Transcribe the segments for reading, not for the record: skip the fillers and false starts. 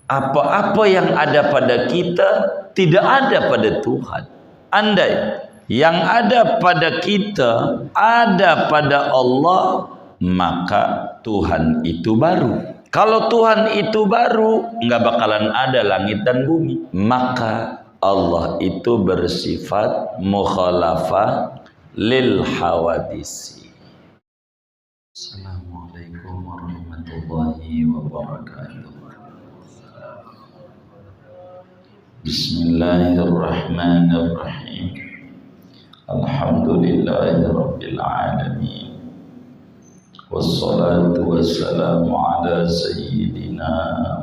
Apa-apa yang ada pada kita tidak ada pada Tuhan. Andai yang ada pada kita ada pada Allah, maka Tuhan itu baru. Kalau Tuhan itu baru, nggak bakalan ada langit dan bumi. Maka Allah itu bersifat mukhalafah lil hawadisi. Assalamualaikum warahmatullahi wabarakatuh. Bismillahirrahmanirrahim. Alhamdulillahi rabbil alamin. Wassalatu wassalamu ala sayyidina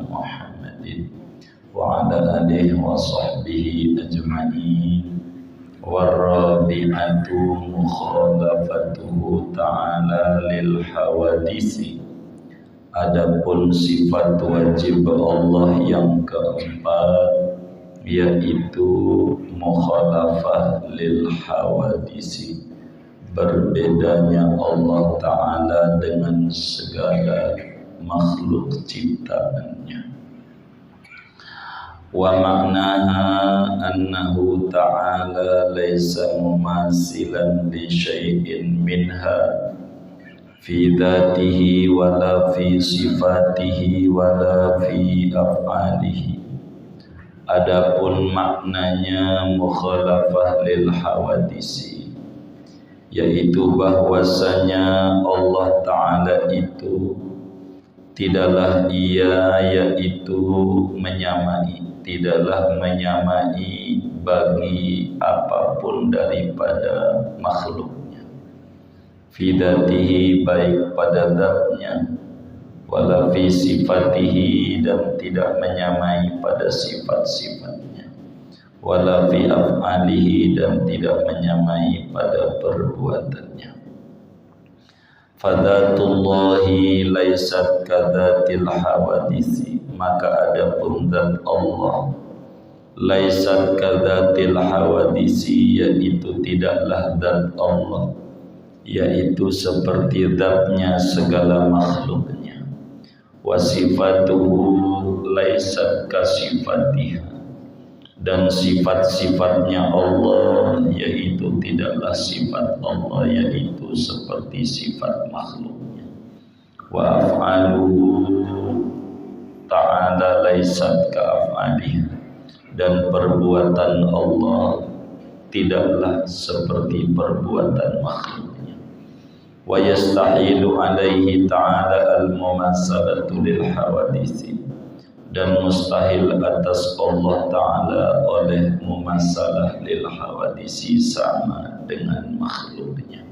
Muhammadin wa ala alihi wa sahbihi ajma'in. Warrabi'atu mukhalafatuhu ta'ala lil hawadisi. Adapun sifat wajib Allah yang keempat, yaitu mukhalafah lil hawadisi, berbedanya Allah Ta'ala dengan segala makhluk ciptaannya. Wa maknaha annahu ta'ala laysa mumasilan li syai'in minha fi dhatihi wala fi sifatihi wala fi af'alihi. Adapun maknanya mukhalafah lil hawadisi, yaitu bahwasanya Allah Ta'ala itu tidaklah ia yaitu menyamai, tidaklah menyamai bagi apapun daripada makhluknya. Fidatihi, baik pada zatnya, wala fi sifatihi, dan tidak menyamai pada sifat-sifatnya, wala fi af'alihi, dan tidak menyamai pada perbuatannya. Fadzatullahi laisat kadzatil hawadisi, maka adapun zat Allah laisat kadzatil hawadisi, yaitu tidaklah zat Allah yaitu seperti zatnya segala makhluknya. Wa sifatuhu laisat kasifatiha, dan sifat-sifatnya Allah yaitu tidaklah sifat Allah yaitu seperti sifat makhluknya. Wa af'aluhu ta'ala laisat ka'af'aliha, dan perbuatan Allah tidaklah seperti perbuatan makhluknya. Wa yastahilu alaihi ta'ala al-mumasalatu lil hawadisi, dan mustahil atas Allah Ta'ala oleh mumasalah lil hawadisi, sama dengan makhluknya.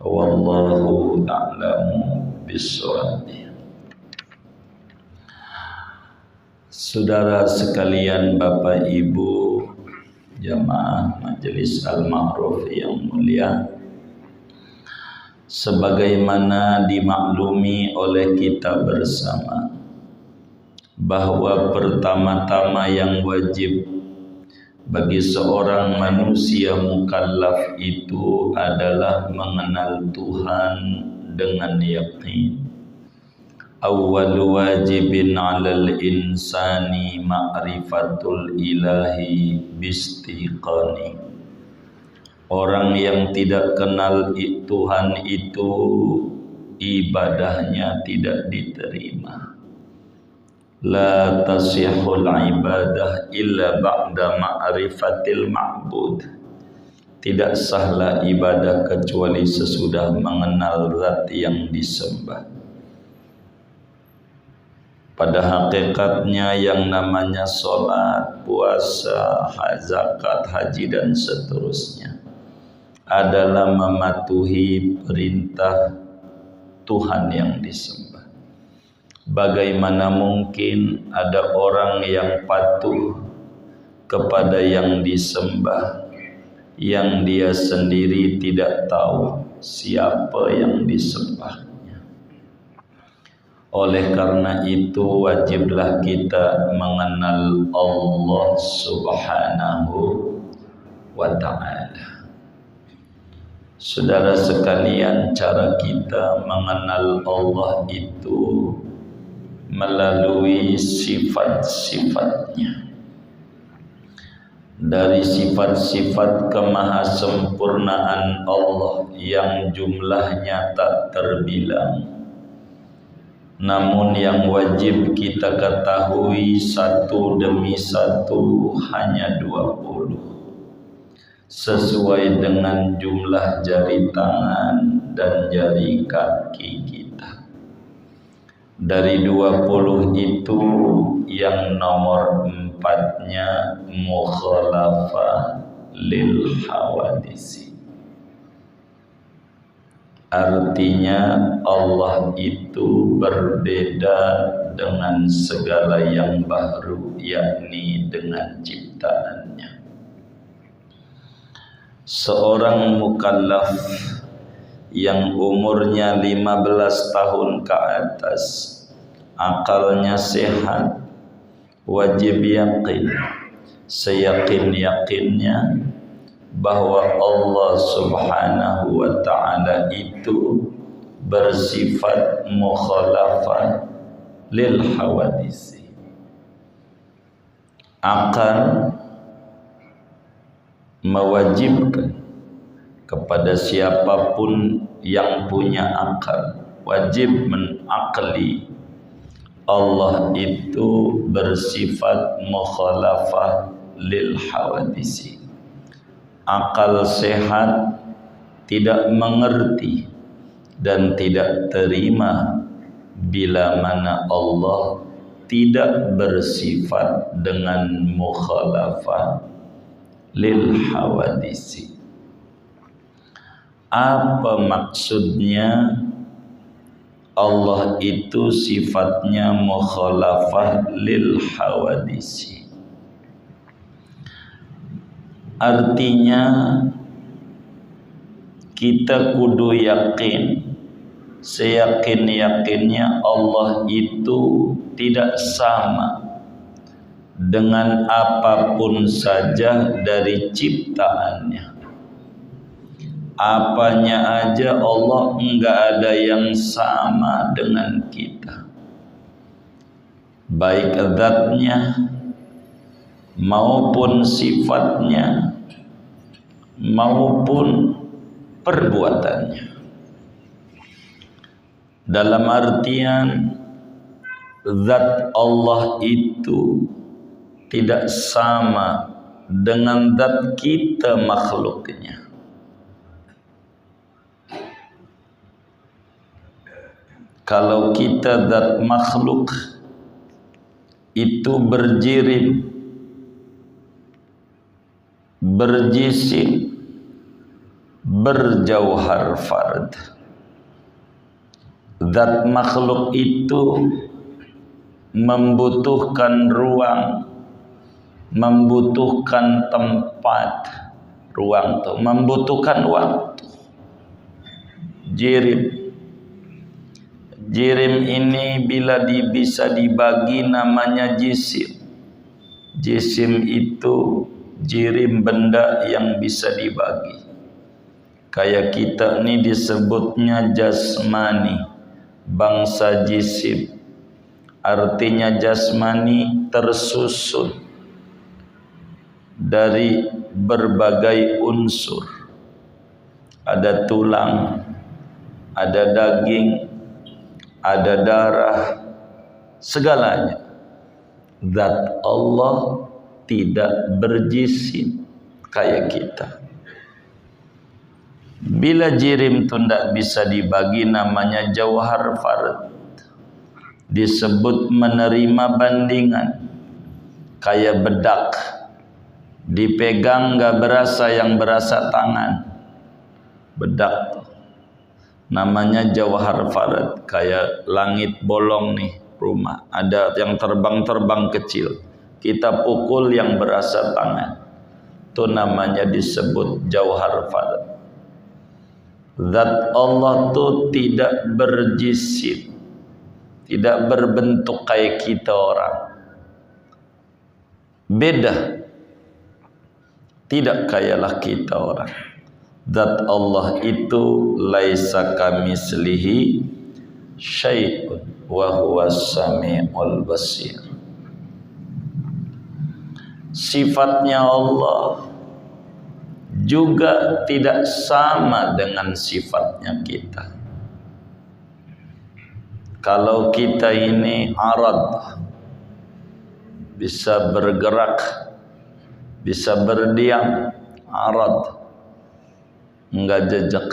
Wallahu a'lamu bissawab. Saudara sekalian, Bapak Ibu jamaah Majelis Al-Ma'ruf yang mulia, sebagaimana dimaklumi oleh kita bersama bahwa pertama-tama yang wajib bagi seorang manusia mukallaf itu adalah mengenal Tuhan dengan yakin. Awwalu wajibin 'alal insani ma'rifatul ilahi bistiqani. Orang yang tidak kenal Tuhan itu ibadahnya tidak diterima. La tasihul ibadah illa ba'da ma'rifatil ma'bud. Tidak sahlah ibadah kecuali sesudah mengenal zat yang disembah. Pada hakikatnya yang namanya sholat, puasa, zakat, haji, dan seterusnya adalah mematuhi perintah Tuhan yang disembah. Bagaimana mungkin ada orang yang patuh kepada yang disembah, yang dia sendiri tidak tahu siapa yang disembahnya? Oleh karena itu wajiblah kita mengenal Allah Subhanahu wa Ta'ala. Saudara sekalian, cara kita mengenal Allah itu melalui sifat-sifatnya. Dari sifat-sifat kemahasempurnaan Allah yang jumlahnya tak terbilang, namun yang wajib kita ketahui satu demi satu hanya 20, sesuai dengan jumlah jari tangan dan jari kaki kita. Dari 20 itu yang nomor 4-nya mukhalafah lil hawadisi. Artinya Allah itu berbeda dengan segala yang baru, yakni dengan ciptaannya. Seorang mukallaf yang umurnya 15 tahun ke atas, akalnya sehat, wajib yakin, seyakin-yakinnya bahwa Allah Subhanahu wa ta'ala itu bersifat mukhalafah lil hawadisi. Akal mewajibkan kepada siapapun yang punya akal, wajib menakli Allah itu bersifat mukhalafah lil hawadisi. Akal sehat tidak mengerti dan tidak terima bila mana Allah tidak bersifat dengan mukhalafah lil hawadisi. Apa maksudnya Allah itu sifatnya mukhalafah lil hawadisi? Artinya kita kudu yakin, seyakin-yakinnya Allah itu tidak sama dengan apapun saja dari ciptaannya. Apanya aja Allah enggak ada yang sama dengan kita, baik zatnya maupun sifatnya maupun perbuatannya. Dalam artian zat Allah itu tidak sama dengan zat kita makhluknya. Kalau kita zat makhluk itu berjirim, berjisim, berjauhar fard. Zat makhluk itu membutuhkan ruang, membutuhkan tempat, ruang itu membutuhkan waktu. Jirim ini bila bisa dibagi namanya jisim. Jisim itu jirim benda yang bisa dibagi. Kayak kita ini disebutnya jasmani, bangsa jisim. Artinya jasmani tersusun dari berbagai unsur. Ada tulang, ada daging, ada darah, segalanya. Zat Allah tidak berjisim kayak kita. Bila jirim itu tidak bisa dibagi namanya jauhar fard, disebut menerima bandingan. Kayak bedak, dipegang gak berasa, yang berasa tangan. Bedak namanya jauhar fard. Kayak langit bolong nih rumah, ada yang terbang-terbang kecil, kita pukul yang berasa tangan, itu namanya disebut jauhar fard. Zat Allah itu tidak berjisim, tidak berbentuk kayak kita orang, beda, tidak kayalah kita orang. Zat Allah itu laisa kamislihi syai'un wa huwas sami'ul basir. Sifatnya Allah juga tidak sama dengan sifatnya kita. Kalau kita ini arad, bisa bergerak, bisa berdiam, arad, enggak jejak.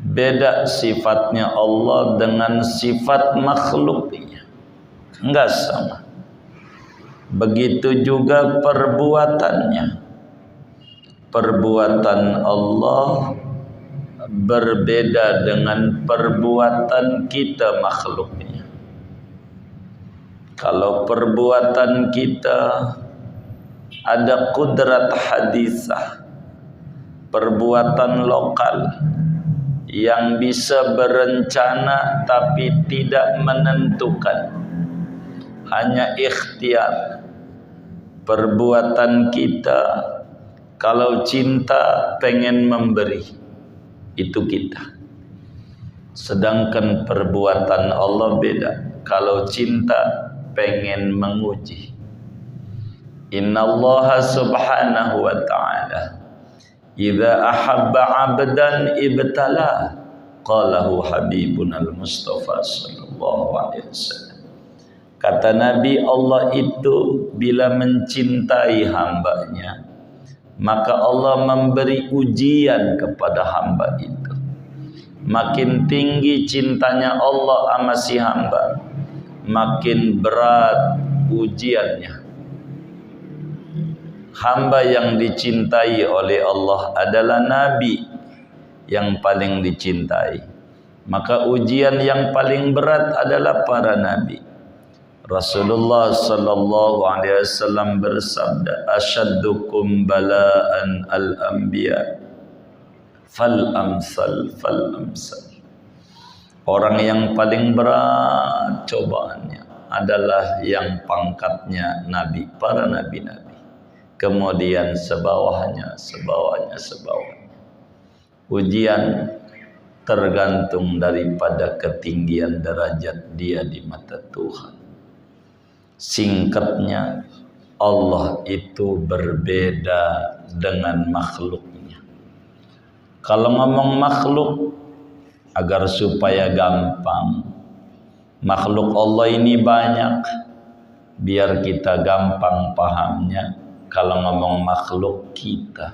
Beda sifatnya Allah dengan sifat makhluknya, enggak sama. Begitu juga perbuatannya. Perbuatan Allah berbeda dengan perbuatan kita makhluknya. Kalau perbuatan kita ada kudrat hadisah, perbuatan lokal yang bisa berencana tapi tidak menentukan, hanya ikhtiar. Perbuatan kita kalau cinta pengen memberi, itu kita. Sedangkan perbuatan Allah beda. Kalau cinta pengen menguji. Innallaha subhanahu wa ta'ala idza ahabba 'abdan ibtala, qalahu habibunal Mustafa sallallahu alaihi wasallam. Kata Nabi, Allah itu bila mencintai hambanya, maka Allah memberi ujian kepada hamba itu. Makin tinggi cintanya Allah sama si hamba, makin berat ujiannya. Hamba yang dicintai oleh Allah adalah Nabi yang paling dicintai. Maka ujian yang paling berat adalah para Nabi. Rasulullah sallallahu alaihi wasallam bersabda, asyaddukum bala'an al-anbiya fal amsal fal amsal. Orang yang paling berat cobaannya adalah yang pangkatnya nabi, para nabi-nabi. Kemudian sebawahnya, sebawahnya, sebawahnya. Ujian tergantung daripada ketinggian derajat dia di mata Tuhan. Singkatnya, Allah itu berbeda dengan makhluknya. Kalau ngomong makhluk, agar supaya gampang, makhluk Allah ini banyak, biar kita gampang pahamnya. Kalau ngomong makhluk kita,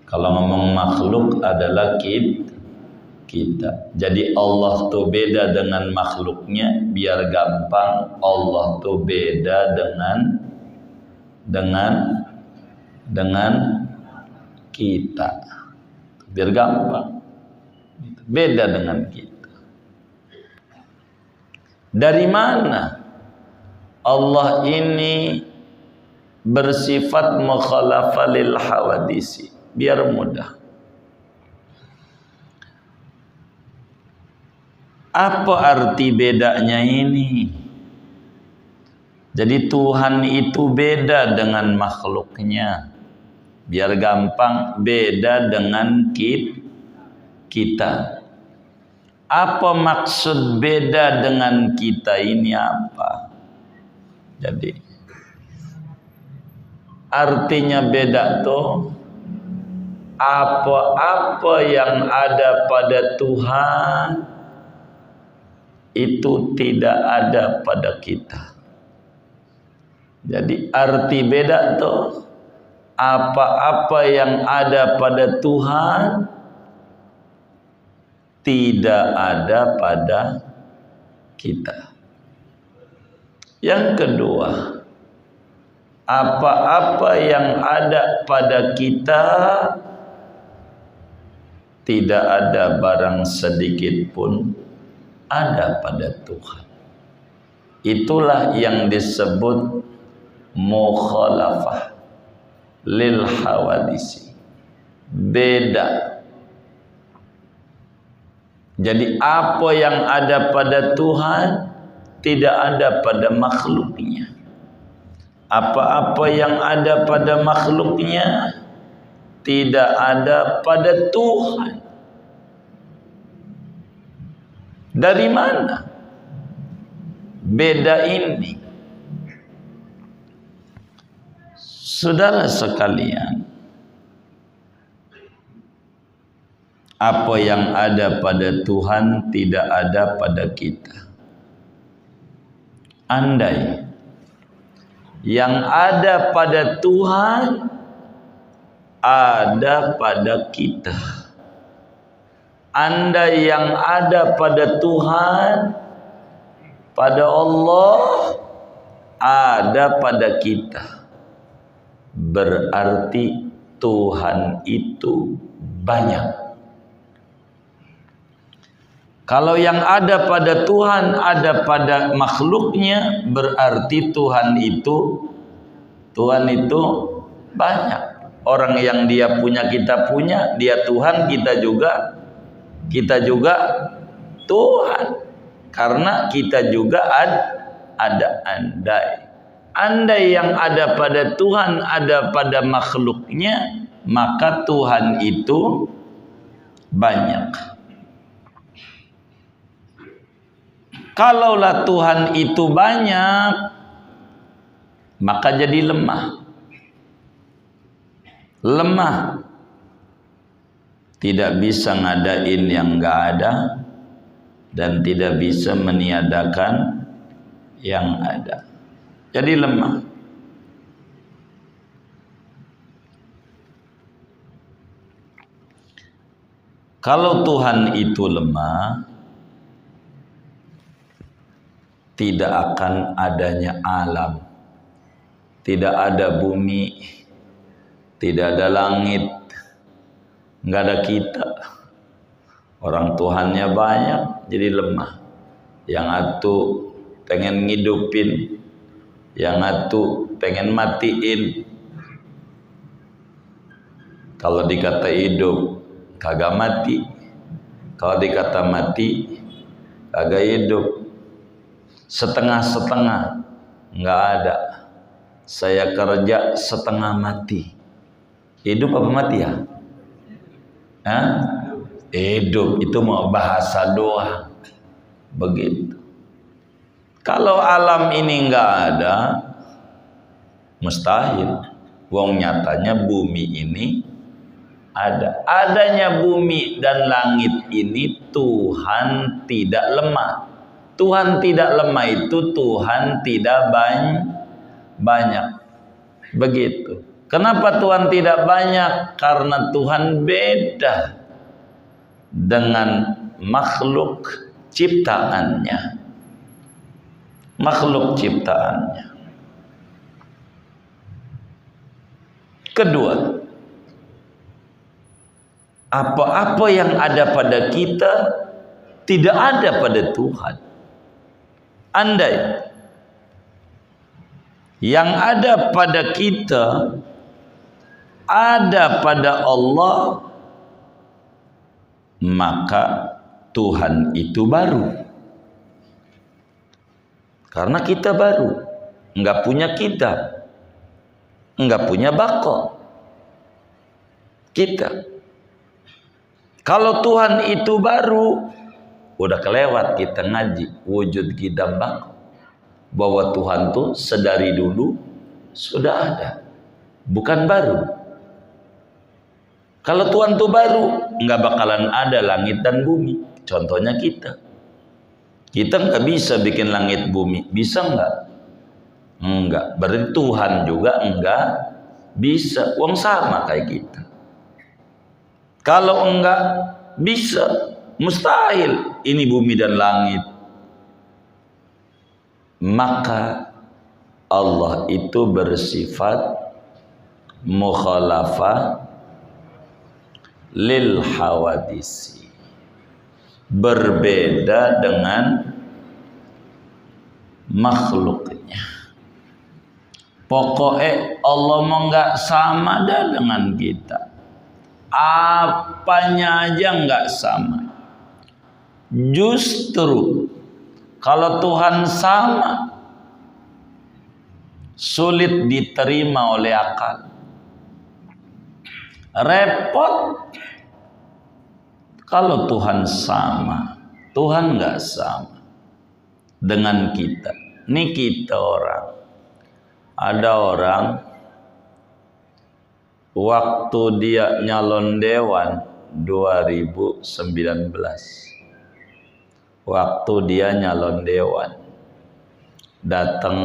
kalau ngomong makhluk adalah kita. Jadi Allah tuh beda dengan makhluknya, biar gampang. Allah tuh beda dengan kita, biar gampang. Beda dengan kita. Dari mana Allah ini bersifat mukhalafah lil hawadisi? Biar mudah. Apa arti bedanya ini? Jadi Tuhan itu beda dengan makhluknya. Biar gampang, beda dengan kita. Apa maksud beda dengan kita ini apa? Jadi artinya beda tuh apa-apa yang ada pada Tuhan itu tidak ada pada kita. Jadi arti beda tuh apa-apa yang ada pada Tuhan tidak ada pada kita. Yang kedua, apa-apa yang ada pada kita tidak ada barang sedikit pun ada pada Tuhan. Itulah yang disebut mukhalafah lil hawadisi. Beda. Jadi apa yang ada pada Tuhan tidak ada pada makhluknya. Apa-apa yang ada pada makhluknya tidak ada pada Tuhan. Dari mana beda ini? Saudara sekalian, apa yang ada pada Tuhan tidak ada pada kita. Andai yang ada pada Tuhan ada pada kita, andai yang ada pada Tuhan, pada Allah, ada pada kita, berarti Tuhan itu banyak. Kalau yang ada pada Tuhan ada pada makhluknya, berarti Tuhan itu banyak. Orang yang dia punya kita punya, dia Tuhan, kita juga Tuhan. Karena kita juga ada andai yang ada pada Tuhan ada pada makhluknya, maka Tuhan itu banyak. Kalaulah Tuhan itu banyak, maka jadi lemah. Tidak bisa ngadain yang enggak ada, dan tidak bisa meniadakan yang ada. Jadi lemah. Kalau Tuhan itu lemah, tidak akan adanya alam, tidak ada bumi, tidak ada langit, nggak ada kita. Orang Tuhannya banyak, jadi lemah. Yang atu pengen ngidupin, yang atu pengen matiin. Kalau dikata hidup, kagak mati. Kalau dikata mati, kagak hidup. Setengah-setengah, nggak ada. Saya kerja setengah mati. Hidup apa mati ya? Hah? Hidup, itu mau bahasa doang. Begitu. Kalau alam ini nggak ada, mustahil. Wong nyatanya bumi ini ada. Adanya bumi dan langit ini Tuhan tidak lemah. Tuhan tidak lemah itu Tuhan tidak banyak. Begitu. Kenapa Tuhan tidak banyak? Karena Tuhan beda dengan makhluk ciptaannya. Makhluk ciptaannya. Kedua, apa-apa yang ada pada kita tidak ada pada Tuhan. Andai yang ada pada kita ada pada Allah, maka Tuhan itu baru. Karena kita baru, enggak punya kita, enggak punya bako kita. Kalau Tuhan itu baru, udah kelewat kita ngaji wujud kita bako, bahwa Tuhan tuh sedari dulu sudah ada, bukan baru. Kalau Tuhan tuh baru, nggak bakalan ada langit dan bumi. Contohnya kita nggak bisa bikin langit bumi, bisa nggak? Enggak. Berarti Tuhan juga enggak bisa. Wong sama kayak kita. Kalau enggak bisa, mustahil ini bumi dan langit. Maka Allah itu bersifat mukhalafah lil hawadisi, berbeda dengan makhluknya. Pokoknya Allah mau nggak sama dah dengan kita, apanya aja nggak sama. Justru kalau Tuhan sama, sulit diterima oleh akal. Repot kalau Tuhan sama. Tuhan nggak sama dengan kita. Ini kita orang. Ada orang waktu dia nyalon dewan 2019. Waktu dia nyalon dewan, datang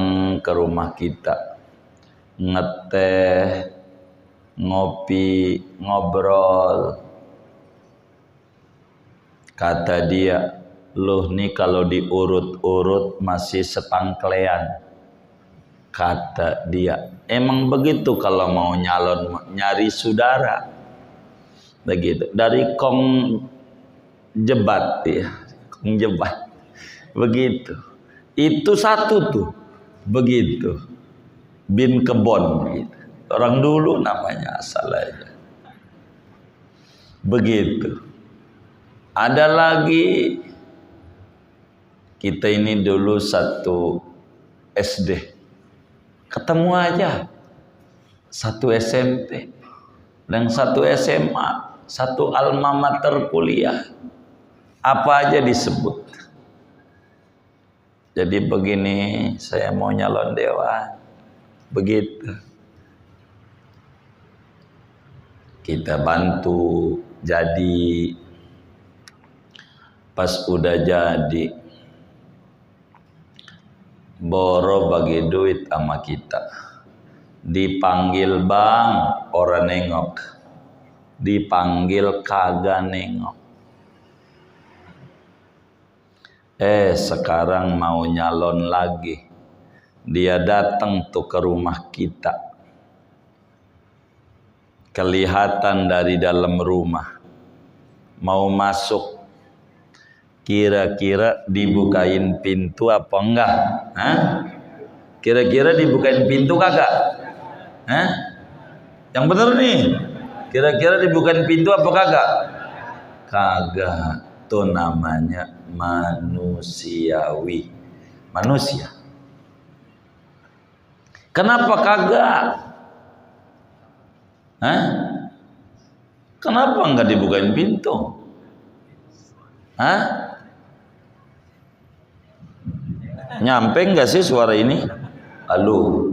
ke rumah kita, ngeteh, ngopi, ngobrol. Kata dia, "Loh nih kalau diurut-urut masih sepangklean." Kata dia, emang begitu kalau mau nyalon, nyari saudara. Begitu. Dari kong jebat ya, kong jebat. Begitu. Itu satu tuh. Begitu. Bin Kebon gitu. Orang dulu namanya asal aja. Begitu. Ada lagi, kita ini dulu satu SD, ketemu aja. Satu SMP dan satu SMA, satu alma mater kuliah, apa aja disebut. Jadi begini, saya mau nyalon dewan, begitu. Kita bantu jadi. Pas udah jadi, Boro bagi duit sama kita. Dipanggil bang, orang nengok. Dipanggil kagak nengok. Sekarang mau nyalon lagi. Dia datang tuh ke rumah kita. Kelihatan dari dalam rumah. Mau masuk. Kira-kira dibukain pintu apa enggak? Hah? Kira-kira dibukain pintu kagak? Hah? Yang bener nih. Kira-kira dibukain pintu apa kagak? Kagak. Itu namanya manusiawi. Manusia. Kenapa kagak? Hah? Kenapa enggak dibukain pintu? Hah? Nyampe enggak sih suara ini? Halo.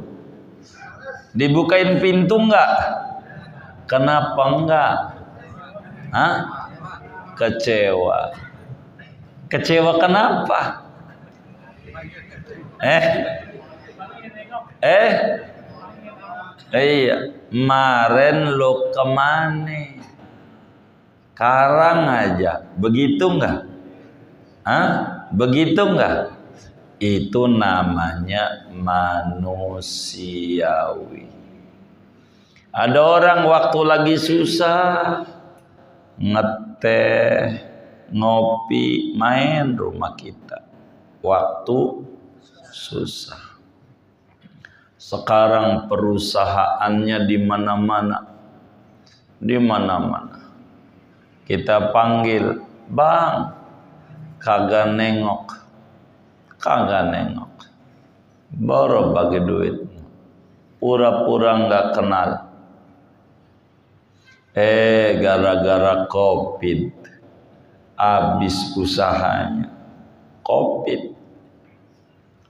Dibukain pintu enggak? Kenapa enggak? Hah? Kecewa. Kecewa kenapa? Iya, kemarin lo kemana? Sekarang aja, begitu enggak? Hah? Begitu enggak? Itu namanya manusiawi. Ada orang waktu lagi susah, ngeteh, ngopi, main rumah kita. Waktu susah. Sekarang perusahaannya di mana-mana. Di mana-mana. Kita panggil, bang, kagak nengok. Kagak nengok. Baru bagi duit. Pura-pura nggak kenal. Gara-gara COVID. Habis usahanya. COVID.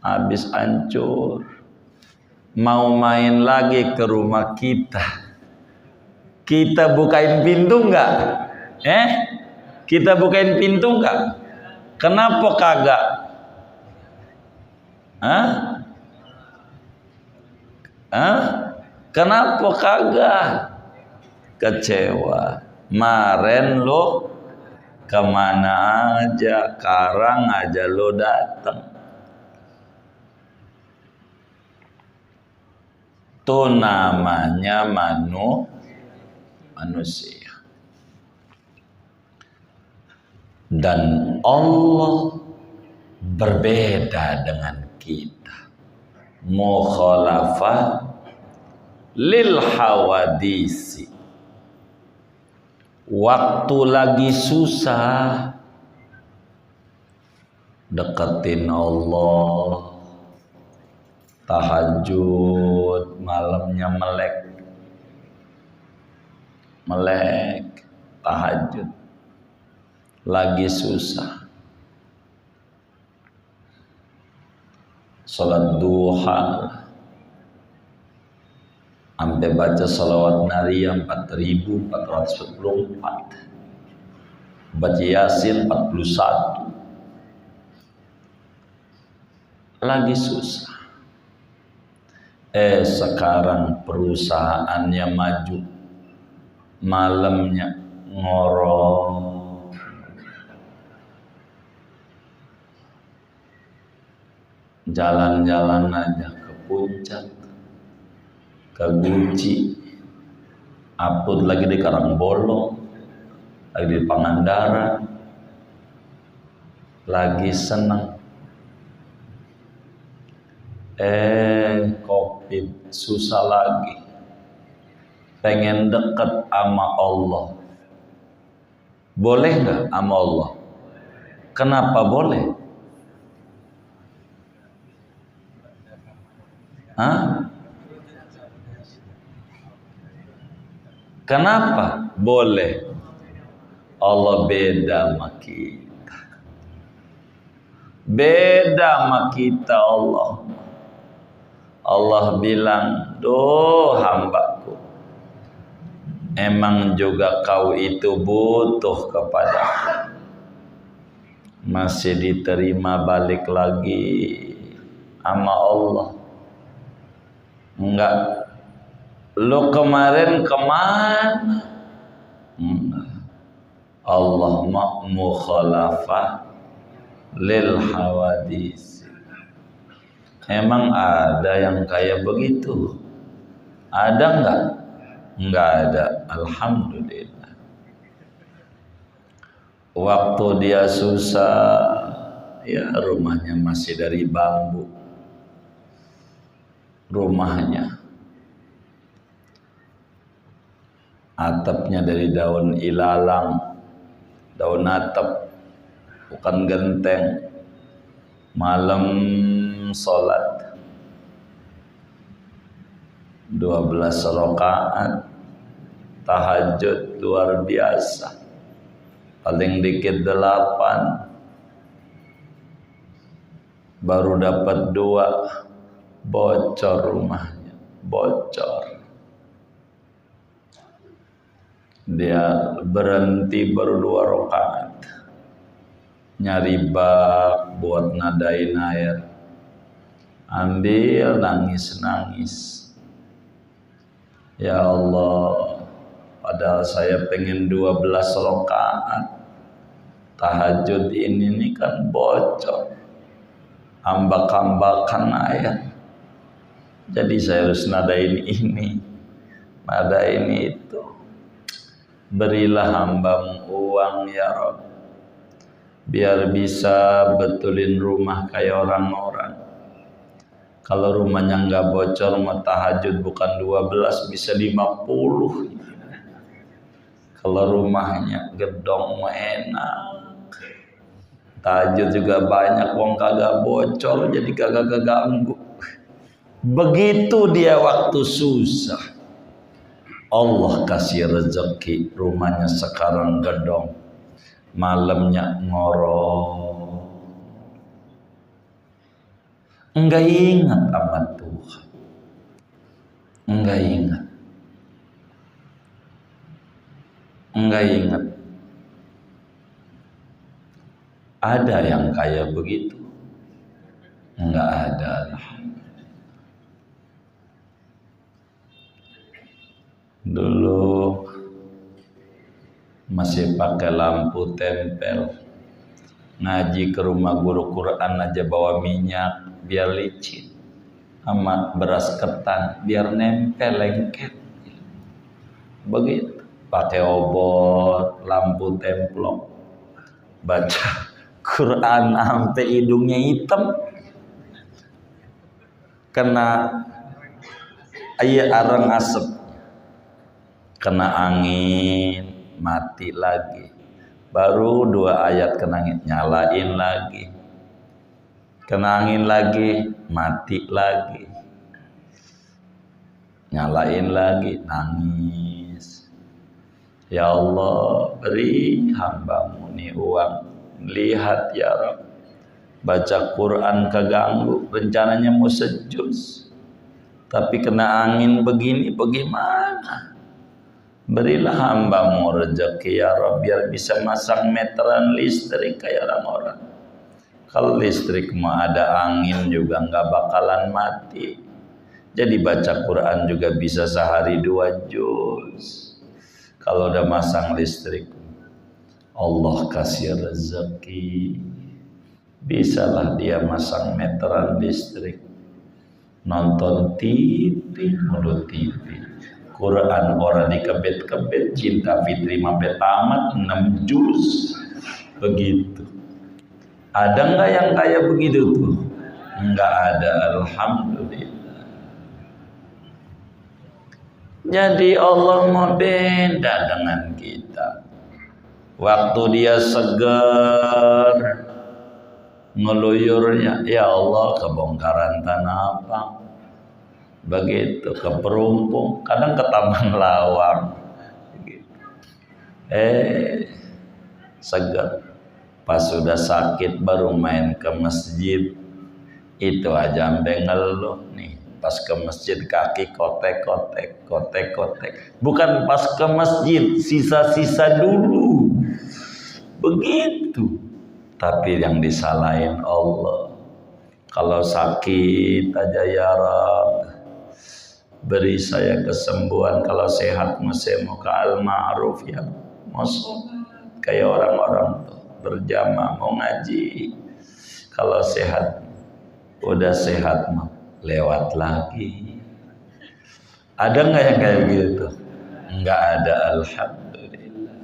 Habis hancur. Mau main lagi ke rumah kita. Kita bukain pintu nggak? Kita bukain pintu nggak? Kenapa kagak? Kenapa kagak? Kecewa. Maren lo kemana aja, sekarang aja lo datang. Itu namanya manusia. Dan Allah berbeda dengan kita. Mukhalafah lil hawadisi. Waktu lagi susah, deketin Allah, tahajud, malamnya melek, tahajud. Lagi susah, salat duha, sampai baca salawat nariyah 4444, baca yasin 41. Lagi susah. Sekarang perusahaannya maju, malamnya ngorong, jalan-jalan aja ke puncak, ke Guci, upload lagi di Karangbolong, lagi di Pangandaran, lagi senang. Covid susah lagi, pengen deket sama Allah. Boleh nggak sama Allah? Kenapa boleh? Kenapa boleh? Allah beda sama kita. Beda sama kita Allah. Allah bilang, "Duh hambaku, emang juga kau itu butuh kepadaku. Masih diterima balik lagi sama Allah. Enggak. Lu kemarin kemana? Enggak. Allah mukhalafah lil hawadis. Emang ada yang kayak begitu? Ada enggak? Enggak ada. Alhamdulillah. Waktu dia susah, ya rumahnya masih dari bambu. Rumahnya. Atapnya dari daun ilalang. Daun atap. Bukan genteng. Malam sholat 12 rakaat tahajud luar biasa, paling dikit 8, baru dapat 2, bocor rumahnya, bocor. Dia berhenti baru 2 rakaat, nyari bak buat nadain air, ambil, nangis. Ya Allah, padahal saya pengen 12 rakaat tahajud ini kan bocor, ambak-ambakan air. Jadi saya harus nadain ini, nadain itu. Berilah hambamu uang ya Rabb, biar bisa betulin rumah kayak orang-orang. Kalau rumahnya nggak bocor, mau tahajud bukan 12 bisa 50. Kalau rumahnya gedong enak, tahajud juga banyak, wong kagak bocor, jadi kagak keganggu. Begitu dia waktu susah, Allah kasih rezeki, rumahnya sekarang gedong, malamnya ngorong. Enggak ingat sama Tuhan, enggak ingat. Ada yang kayak begitu? Enggak ada. Dulu masih pakai lampu tempel, ngaji ke rumah guru Quran aja bawa minyak biar licin, sama beras ketan biar nempel lengket. Begitu, pakai obor, lampu templok, baca Quran sampai hidungnya hitam, kena arang asap, kena angin, mati lagi. Baru 2 ayat kena angin, nyalain lagi, kena angin lagi, mati lagi, nyalain lagi, nangis. Ya Allah, beri hambamu nih uang, lihat ya Rabb, baca Quran keganggu, rencananya mau sejus, tapi kena angin begini, bagaimana? Berilah hambamu rezeki ya Rabb, biar bisa masang meteran listrik kayak orang-orang. Kalau listrik mah ada angin juga nggak bakalan mati. Jadi baca Quran juga bisa sehari 2 juz. Kalau udah masang listrik, Allah kasih rezeki, bisalah dia masang meteran listrik, nonton TV, mulut TV, Quran orang dikebet-kebet, cinta fitri mampet tamat 6 juz, begitu. Ada nggak yang kayak begitu tuh? Nggak ada, alhamdulillah. Jadi Allah mau beda dengan kita. Waktu dia segar, ngeluyurnya, ya Allah kebongkaran tanah abang, begitu ke Perumpung, kadang ke Taman Lawang, begitu. Segar. Pas sudah sakit baru main ke masjid, itu aja sampai ngeluh nih. Pas ke masjid kaki kotek-kotek. Bukan pas ke masjid, sisa-sisa dulu. Begitu. Tapi yang disalahin Allah. Kalau sakit aja ya Rabb, beri saya kesembuhan. Kalau sehat saya mau ke al-ma'ruf ya. Mau sholat kayak orang-orang tuh, berjamaah mau ngaji. Kalau sehat, udah sehat mah lewat lagi. Ada nggak yang kayak gitu? Nggak ada, alhamdulillah.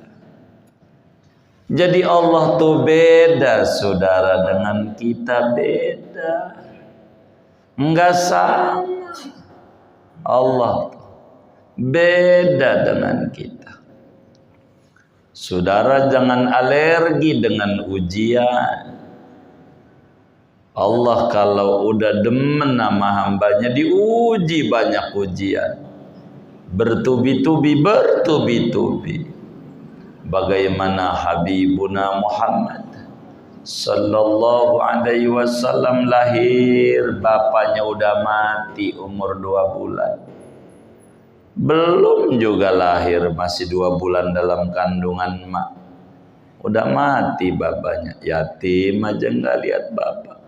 Jadi Allah tuh beda saudara, dengan kita beda, nggak sama. Allah tuh beda dengan kita. Saudara jangan alergi dengan ujian. Allah kalau udah demen nama hambanya diuji banyak ujian, bertubi-tubi. Bagaimana Habibuna Muhammad sallallahu alaihi wasallam lahir, bapaknya udah mati umur 2 bulan. Belum juga lahir, masih 2 bulan dalam kandungan emak, udah mati bapaknya. Yatim aja nggak lihat bapak.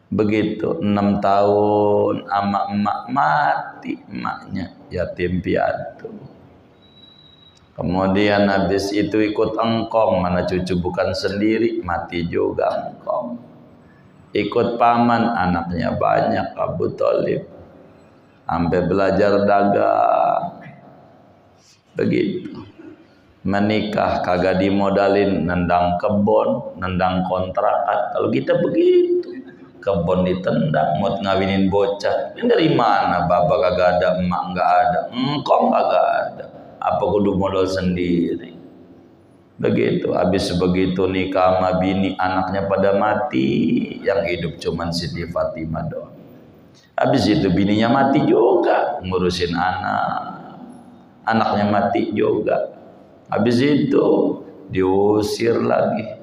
Begitu 6 tahun emak mati, emaknya yatim piatu. Kemudian habis itu ikut engkong, mana cucu bukan sendiri, mati juga engkong. Ikut paman, anaknya banyak, Abu Thalib, sampai belajar dagang. Begitu. Menikah kagak dimodalin, nendang kebon, nendang kontrakan. Kalau kita begitu, kebon ditendang, mau ngawinin bocah. Ini dari mana? Bapak kagak ada, emak nggak ada, engkong kagak ada. Apa kudu modal sendiri? Begitu. Habis begitu nikah sama bini, anaknya pada mati, yang hidup cuman Siti Fatimah doang. Habis itu bininya mati juga, ngurusin anak, anaknya mati juga. Habis itu diusir lagi.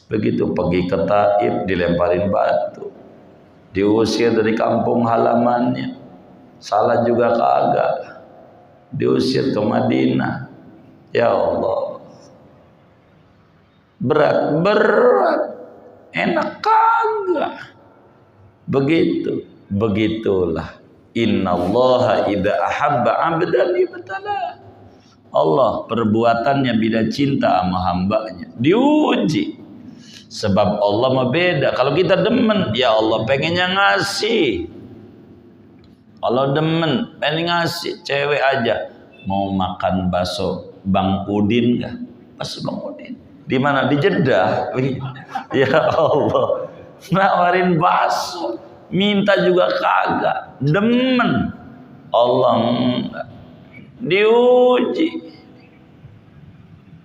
Begitu pergi ke Taif, dilemparin batu, diusir dari kampung halamannya. Salah juga kagak, diusir ke Madinah. Ya Allah, berat, enak kagak. Begitulah. Innallaha idza ahabba 'abdan ibtala. Allah perbuatannya bila cinta sama hambanya diuji. Sebab Allah mah beda. Kalau kita demen, ya Allah pengennya ngasih. Kalau demen, pengen ngasih. Cewek aja mau makan bakso Bang Udin nggak? Bakso Bang Udin. Di mana? Di Jeddah. Ya Allah, nawarin bakso, minta juga kagak. Demen, Allah enggak. Diuji.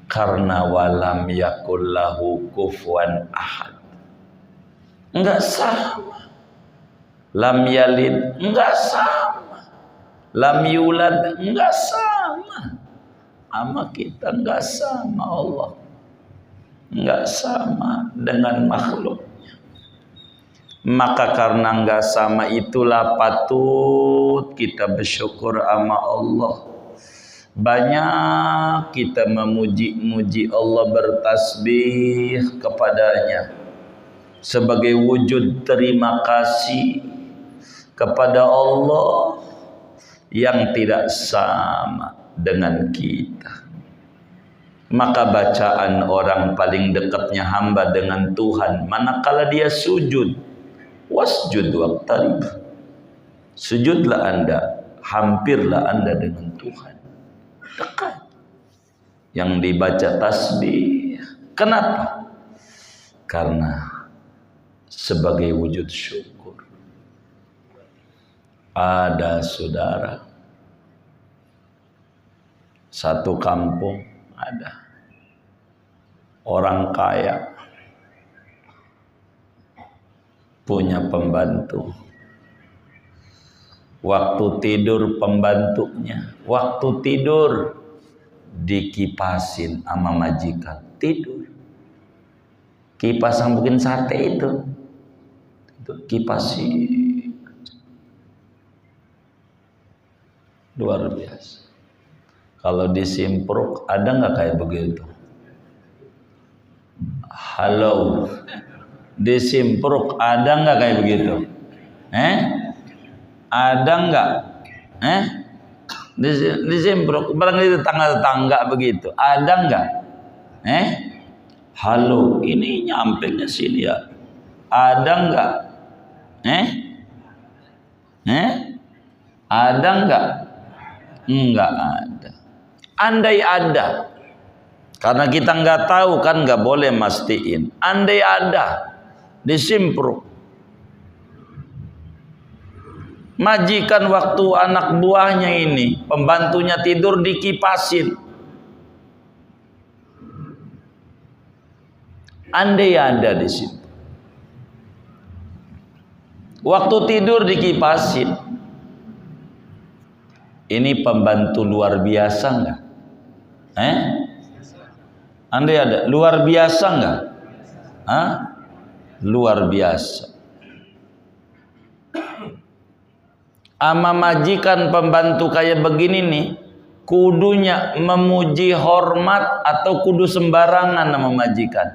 Karena walam yakullahu kufuwan ahad. Enggak sama. Lam yalid enggak sama. Lam yulad enggak sama. Sama kita enggak sama Allah. Enggak sama dengan makhluk. Maka karena enggak sama itulah patut kita bersyukur sama Allah. Banyak kita memuji-muji Allah, bertasbih kepadanya sebagai wujud terima kasih kepada Allah yang tidak sama dengan kita. Maka bacaan orang paling dekatnya hamba dengan Tuhan manakala dia sujud, wasjud waqtarib, sujudlah Anda, hampirlah Anda dengan Tuhan, dekat. Yang dibaca tasbih, kenapa? Karena sebagai wujud syukur. Ada saudara satu kampung, ada orang kaya punya pembantu. Waktu tidur pembantunya, waktu tidur dikipasin sama majikan, tidur. Kipas yang bikin sate itu kipasin, luar biasa. Kalau di Simpruk ada nggak kayak begitu? Halo, di Simpruk ada nggak kayak begitu? Ada nggak? Di Simpruk, barangkali tetangga-tetangga begitu, ada nggak? Halo, ini nyampe ke sini ya? Ada nggak? Ada nggak? Enggak ada. Andai ada, karena kita nggak tahu kan, nggak boleh mastiin. Andai ada di Simpruk, majikan waktu anak buahnya ini, pembantunya tidur dikipasin. Andai ada di situ, waktu tidur dikipasin. Ini pembantu luar biasa nggak? Andai ada, luar biasa nggak? Luar biasa. Ama majikan pembantu kayak begini nih, kudunya memuji hormat atau kudu sembarangan nama majikan?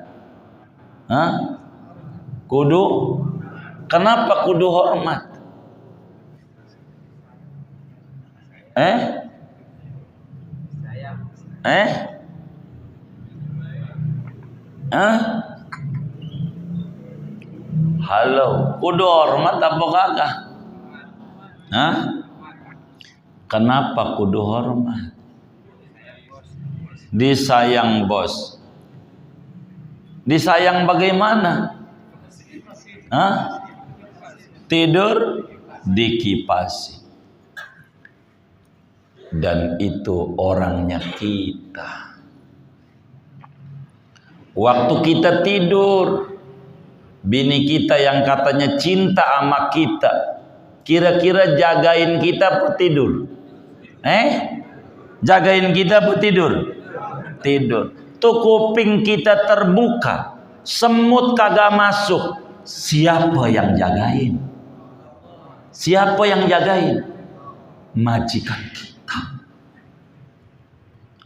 Kudu. Kenapa kudu hormat? Halo, kudu hormat apa kagak? Kenapa kudu hormat? Disayang bos. Disayang bagaimana? Tidur dikipasi. Dan itu orangnya kita. Waktu kita tidur, bini kita yang katanya cinta sama kita, kira-kira jagain kita apa tidur? Jagain kita apa tidur? Tidur. Tuh kuping kita terbuka, semut kagak masuk. Siapa yang jagain? Siapa yang jagain? Majikan kita.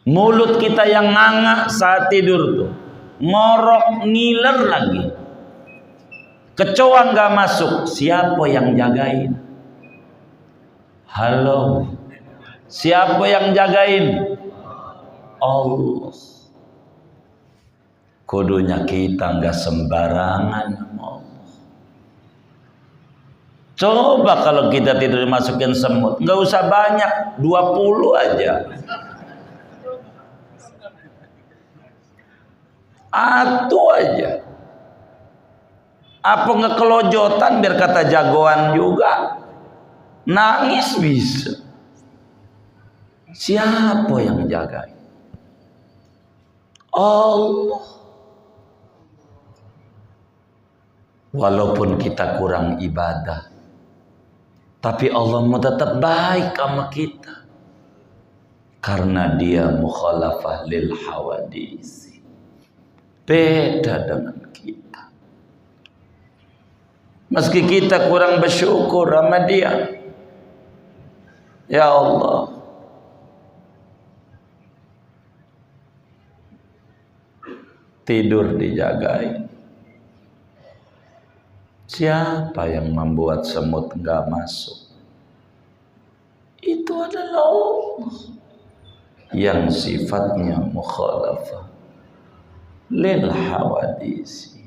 Mulut kita yang nganga saat tidur tuh, ngorok ngiler lagi. Kecoa nggak masuk, siapa yang jagain? Halo, siapa yang jagain? Allah. Kudunya kita nggak sembarangan sama Allah. Coba kalau kita tidur dimasukin semut, nggak usah banyak, 20 aja. Atu aja. Apa ngekelojotan biar kata jagoan juga? Nangis bisa. Siapa yang jagain? Allah. Walaupun kita kurang ibadah, tapi Allah mau tetap baik sama kita. Karena dia mukhalafah lil hawadisi. Beda dengan kita. Meski kita kurang bersyukur sama dia. Ya Allah, tidur dijagain. Siapa yang membuat semut enggak masuk? Itu adalah Allah yang sifatnya mukhalafah lil hawadisi.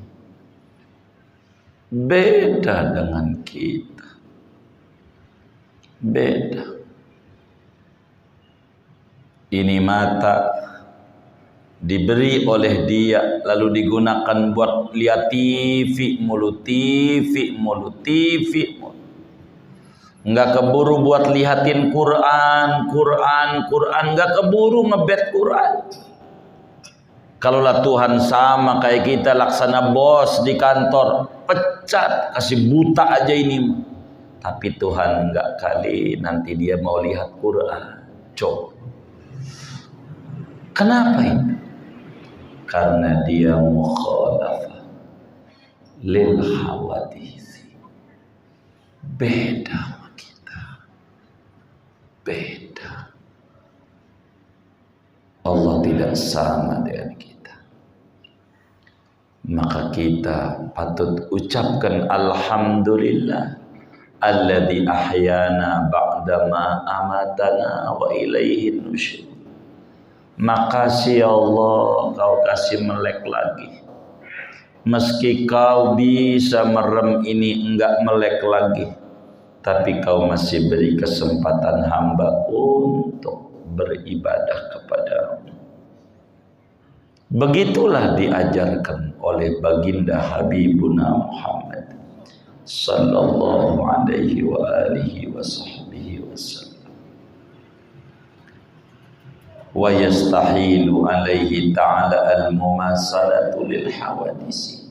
Beda dengan kita. Beda. Ini mata diberi oleh dia lalu digunakan buat lihat TV mulu. Enggak keburu buat lihatin Quran, enggak keburu ngebet Quran. Kalaulah Tuhan sama kayak kita laksana bos di kantor, pecat, kasih buta aja ini. Tapi Tuhan enggak kali, nanti dia mau lihat Quran. Coba. Kenapa itu? Karena dia mukhalafah lil hawadisi. Beda sama kita. Beda. Allah tidak sama dengan kita. Maka kita patut ucapkan alhamdulillah alladzi ahyana ba'dama amatana wa ilaihin nusyur. Makasih ya Allah, kau kasih melek lagi. Meski kau bisa merem ini enggak melek lagi, tapi kau masih beri kesempatan hamba untuk beribadah kepadamu. Begitulah diajarkan oleh baginda Habibuna Muhammad sallallahu alaihi wa alihi wa sahbihi wasallam. Wa yastahilu alaihi ta'ala al-mumasalatu lil hawadisi.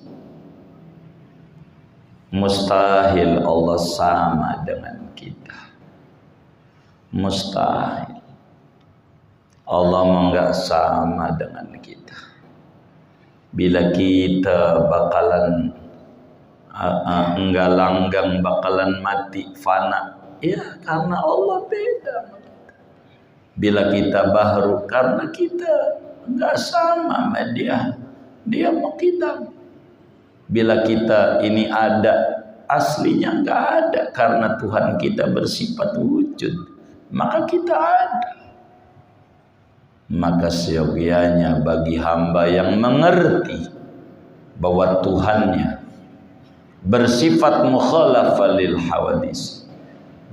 Mustahil Allah sama dengan kita. Mustahil. Allah enggak sama dengan kita. Bila kita bakalan enggak langgang, bakalan mati, fana, ya karena Allah beda. Bila kita baharu karena kita enggak sama sama dia, dia mau kita. Bila kita ini ada, aslinya enggak ada karena Tuhan kita bersifat wujud, maka kita ada. Maka seyogianya bagi hamba yang mengerti bahwa Tuhannya bersifat mukhalafah lil hawadis,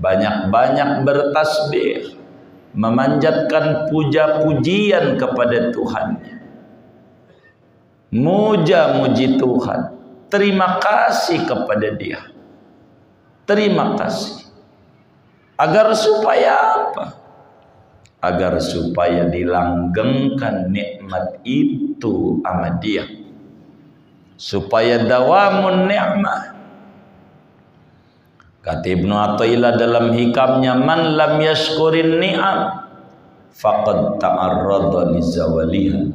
banyak-banyak bertasbih, memanjatkan puja-pujian kepada Tuhannya, muja-muji Tuhan, terima kasih kepada dia, terima kasih. Agar supaya apa? Agar supaya dilanggengkan nikmat itu sama dia, supaya dawamun ni'mah. Kata Ibnu Athaillah dalam hikamnya, man lam yashkurin ni'am faqad ta'arrada li zawaliha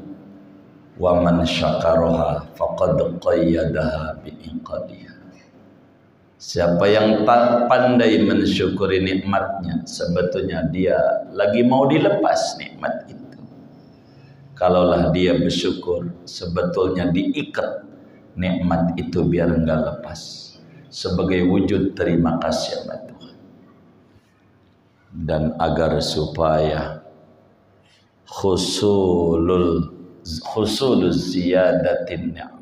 wa man syakaraha faqad qayyadaha bi iqadiha. Siapa yang tak pandai mensyukuri nikmatnya, sebetulnya dia lagi mau dilepas nikmat itu. Kalaulah dia bersyukur, sebetulnya diikat nikmat itu biar enggak lepas, sebagai wujud terima kasih sama Tuhan. Dan agar supaya husulul ziyadatin ni'mah,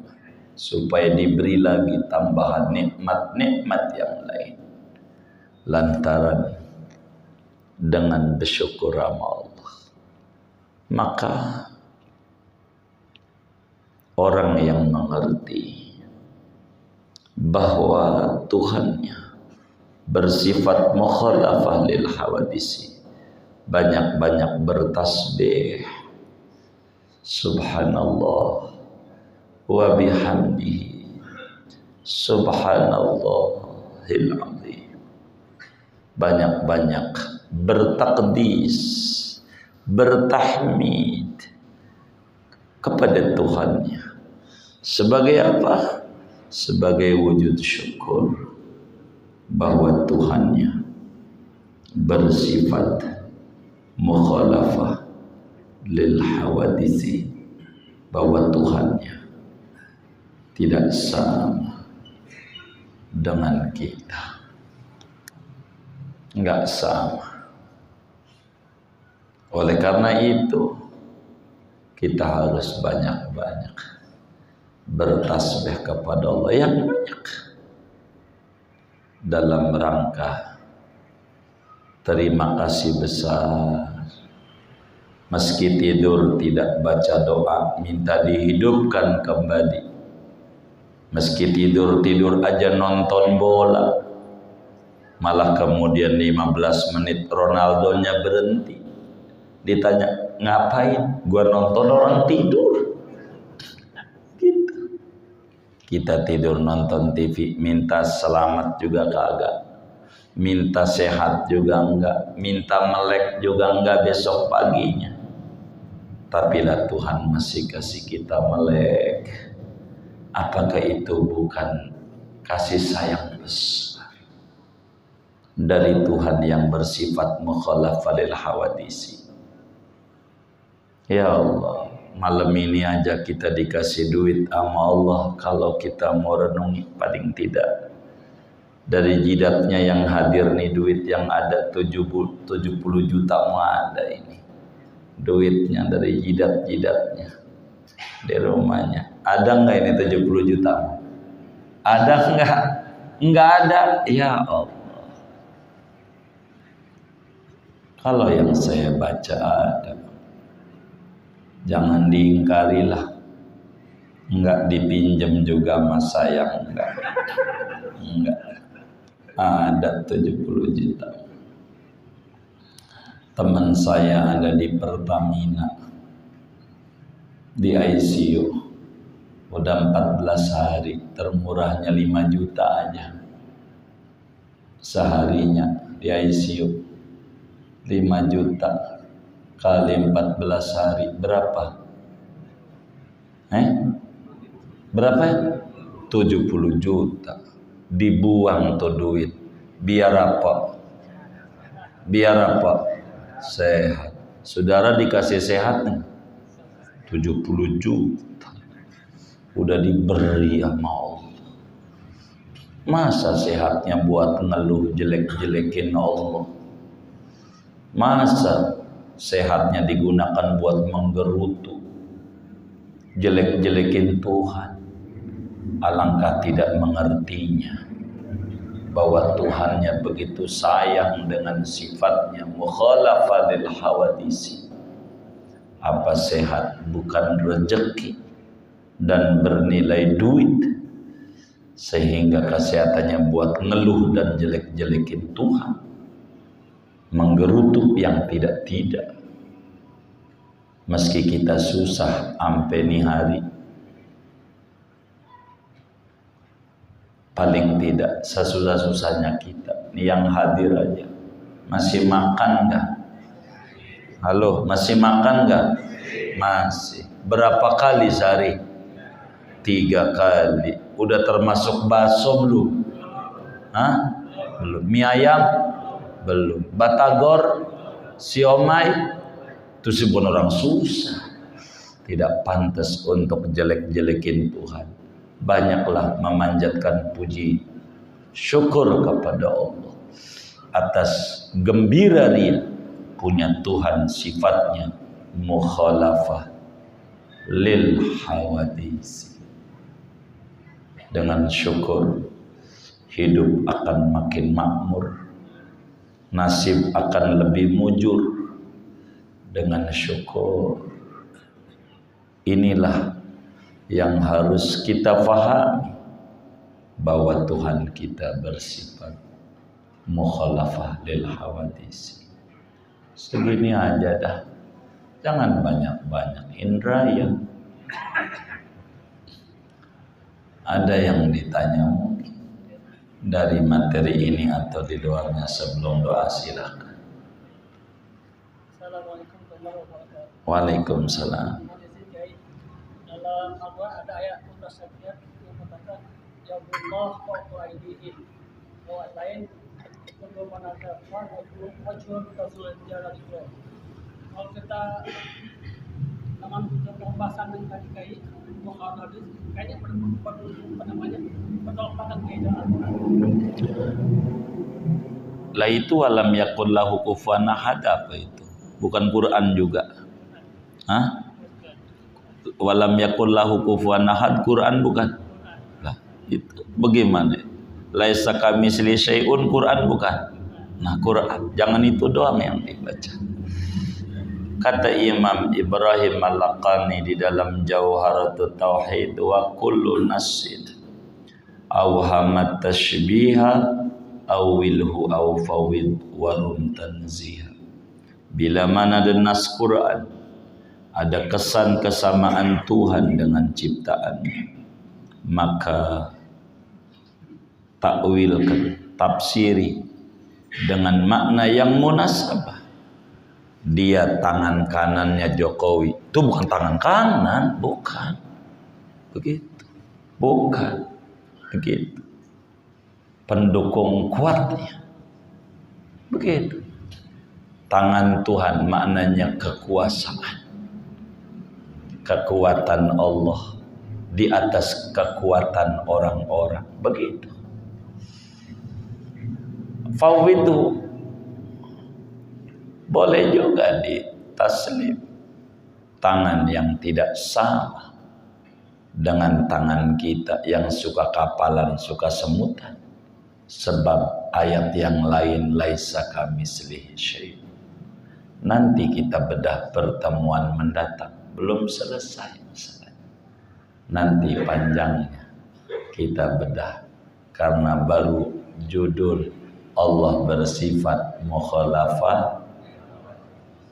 supaya diberi lagi tambahan nikmat-nikmat yang lain lantaran dengan bersyukur sama Allah. Maka orang yang mengerti bahwa Tuhannya bersifat mukhalafah lil hawadisi, banyak-banyak bertasbih subhanallah wa bihamdihi subhanallahil azim, banyak-banyak bertakdis, bertahmid kepada Tuhannya. Sebagai apa? Sebagai wujud syukur bahwa Tuhannya bersifat mukhalafah lil hawadisi, bahwa Tuhannya tidak sama dengan kita, enggak sama. Oleh karena itu kita harus banyak-banyak bertasbih kepada Allah yang banyak dalam rangka terima kasih besar. Meski tidur tidak baca doa, minta dihidupkan kembali. Meski tidur aja nonton bola, malah kemudian 15 menit Ronaldonya berhenti. Ditanya, ngapain? Gua nonton orang tidur. Gitu. Kita tidur nonton TV, minta selamat juga kagak, minta sehat juga enggak, minta melek juga enggak besok paginya. Tapi lah Tuhan masih kasih kita melek. Apakah itu bukan kasih sayang besar dari Tuhan yang bersifat mukhalafah lil hawadisi? Ya Allah, malam ini aja kita dikasih duit sama Allah. Kalau kita mau renungi, paling tidak dari jidatnya yang hadir nih, duit yang ada 70 juta mau ada ini. Duitnya dari jidat-jidatnya di rumahnya. Ada enggak ini 70 juta? Ada enggak? Enggak ada. Ya Allah. Kalau yang saya baca ada. Jangan diingkarilah. Enggak dipinjam juga mas sayang, enggak. Enggak. Ada 70 juta. Teman saya ada di Pertamina, di ICU, udah 14 hari, termurahnya 5 juta aja seharinya di ICU. 5 juta kali 14 hari berapa? Berapa ya? 70 juta. Dibuang tuh duit. Biar apa? Biar apa? Sehat. Saudara dikasih sehat nih 70 juta udah diberi sama Allah. Masa sehatnya buat ngeluh jelek-jelekin Allah? Masa sehatnya digunakan buat menggerutu jelek-jelekin Tuhan? Alangkah tidak mengertinya bahwa Tuhannya begitu sayang dengan sifatnya mukhalafah lil hawadisi. Apa sehat bukan rezeki dan bernilai duit, sehingga kesehatannya buat ngeluh dan jelek-jelekin Tuhan, menggerutu yang tidak-tidak. Meski kita susah sampai nih hari, paling tidak sesusah-susahnya kita nih yang hadir aja masih makan enggak? Halo, masih makan enggak? Masih. Berapa kali sehari? 3 kali. Udah termasuk bakso belum? Hah? Belum. Mie ayam? Belum. Batagor? Siomay? Itu sih pun orang susah. Tidak pantas untuk jelek-jelekin Tuhan. Banyaklah memanjatkan puji syukur kepada Allah atas gembira ria punya Tuhan sifatnya mukhalafah lil hawadis. Dengan syukur hidup akan makin makmur, nasib akan lebih mujur. Dengan syukur inilah yang harus kita fahami, bahwa Tuhan kita bersifat mukhalafah lil hawadis. Segini aja dah, jangan banyak-banyak indra ya. Ada yang ditanya mungkin dari materi ini atau di luarnya sebelum doa, silakan. Assalamualaikum warahmatullahi wabarakatuh. Waalaikumsalam. Dalam Al-Quran ada ayat mutasabbihat yang mengatakan ya Allah fawqa aydihim lewat lain pedoman ada wajib tasul jalan itu. Kalau kita dengan pembahasan yang tadi kayak bukan hadis kayaknya apa namanya penolakan kaidah Lah itu alam yakul lahu kufuwan ahad apa itu? Bukan Quran juga. Hah? Walam yakul lahu kufuwan ahad Quran bukan? Lah itu bagaimana? Laisa kamitsli syai'un Quran bukan? Nah Quran jangan itu doang yang dibaca. Kata Imam Ibrahim Al-Laqani di dalam Jauharatut Tauhid, wa kullu nasid awhamat tashbiha awilhu aw fawid warum tanziha. Bila mana ada nas Quran ada kesan kesamaan Tuhan dengan ciptaannya, maka takwilkan, tafsiri dengan makna yang munasabah. Dia tangan kanannya Jokowi, itu bukan tangan kanan, bukan begitu, bukan begitu, pendukung kuatnya begitu. Tangan Tuhan maknanya kekuasaan, kekuatan Allah di atas kekuatan orang-orang begitu. Fawidhu boleh juga ditaslim, tangan yang tidak sama dengan tangan kita yang suka kapalan, suka semutan. Sebab ayat yang lain laisa kamitslihi syai'. Nanti kita bedah pertemuan mendatang, belum selesai masalahnya. Nanti panjangnya kita bedah karena baru judul Allah bersifat mukhalafah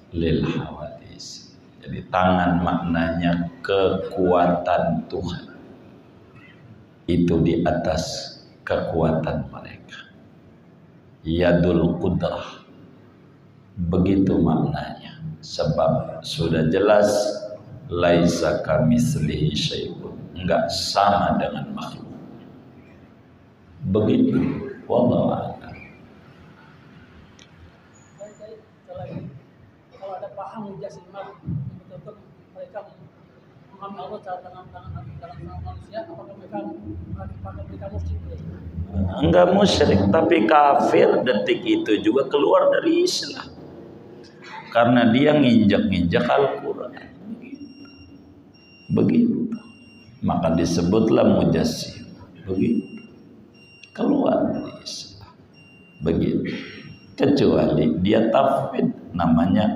lil hawadis. Jadi tangan maknanya kekuatan Tuhan itu di atas kekuatan mereka. Yadul qudrah, begitu maknanya. Sebab sudah jelas laisa kamitslihi syai'un, enggak sama dengan makhluk. Begitu. Wallahu a'lam. Kalau ada paham mujassimat betul-betul mereka memahami Allah cara dalam manusia, apakah mereka musyrik? Enggak musyrik, tapi kafir detik itu juga keluar dari Islam karena dia nginjak-nginjak Al-Quran begitu. Maka disebutlah mujassim begitu, keluar dari Islam begitu. Kecuali dia tafwid, namanya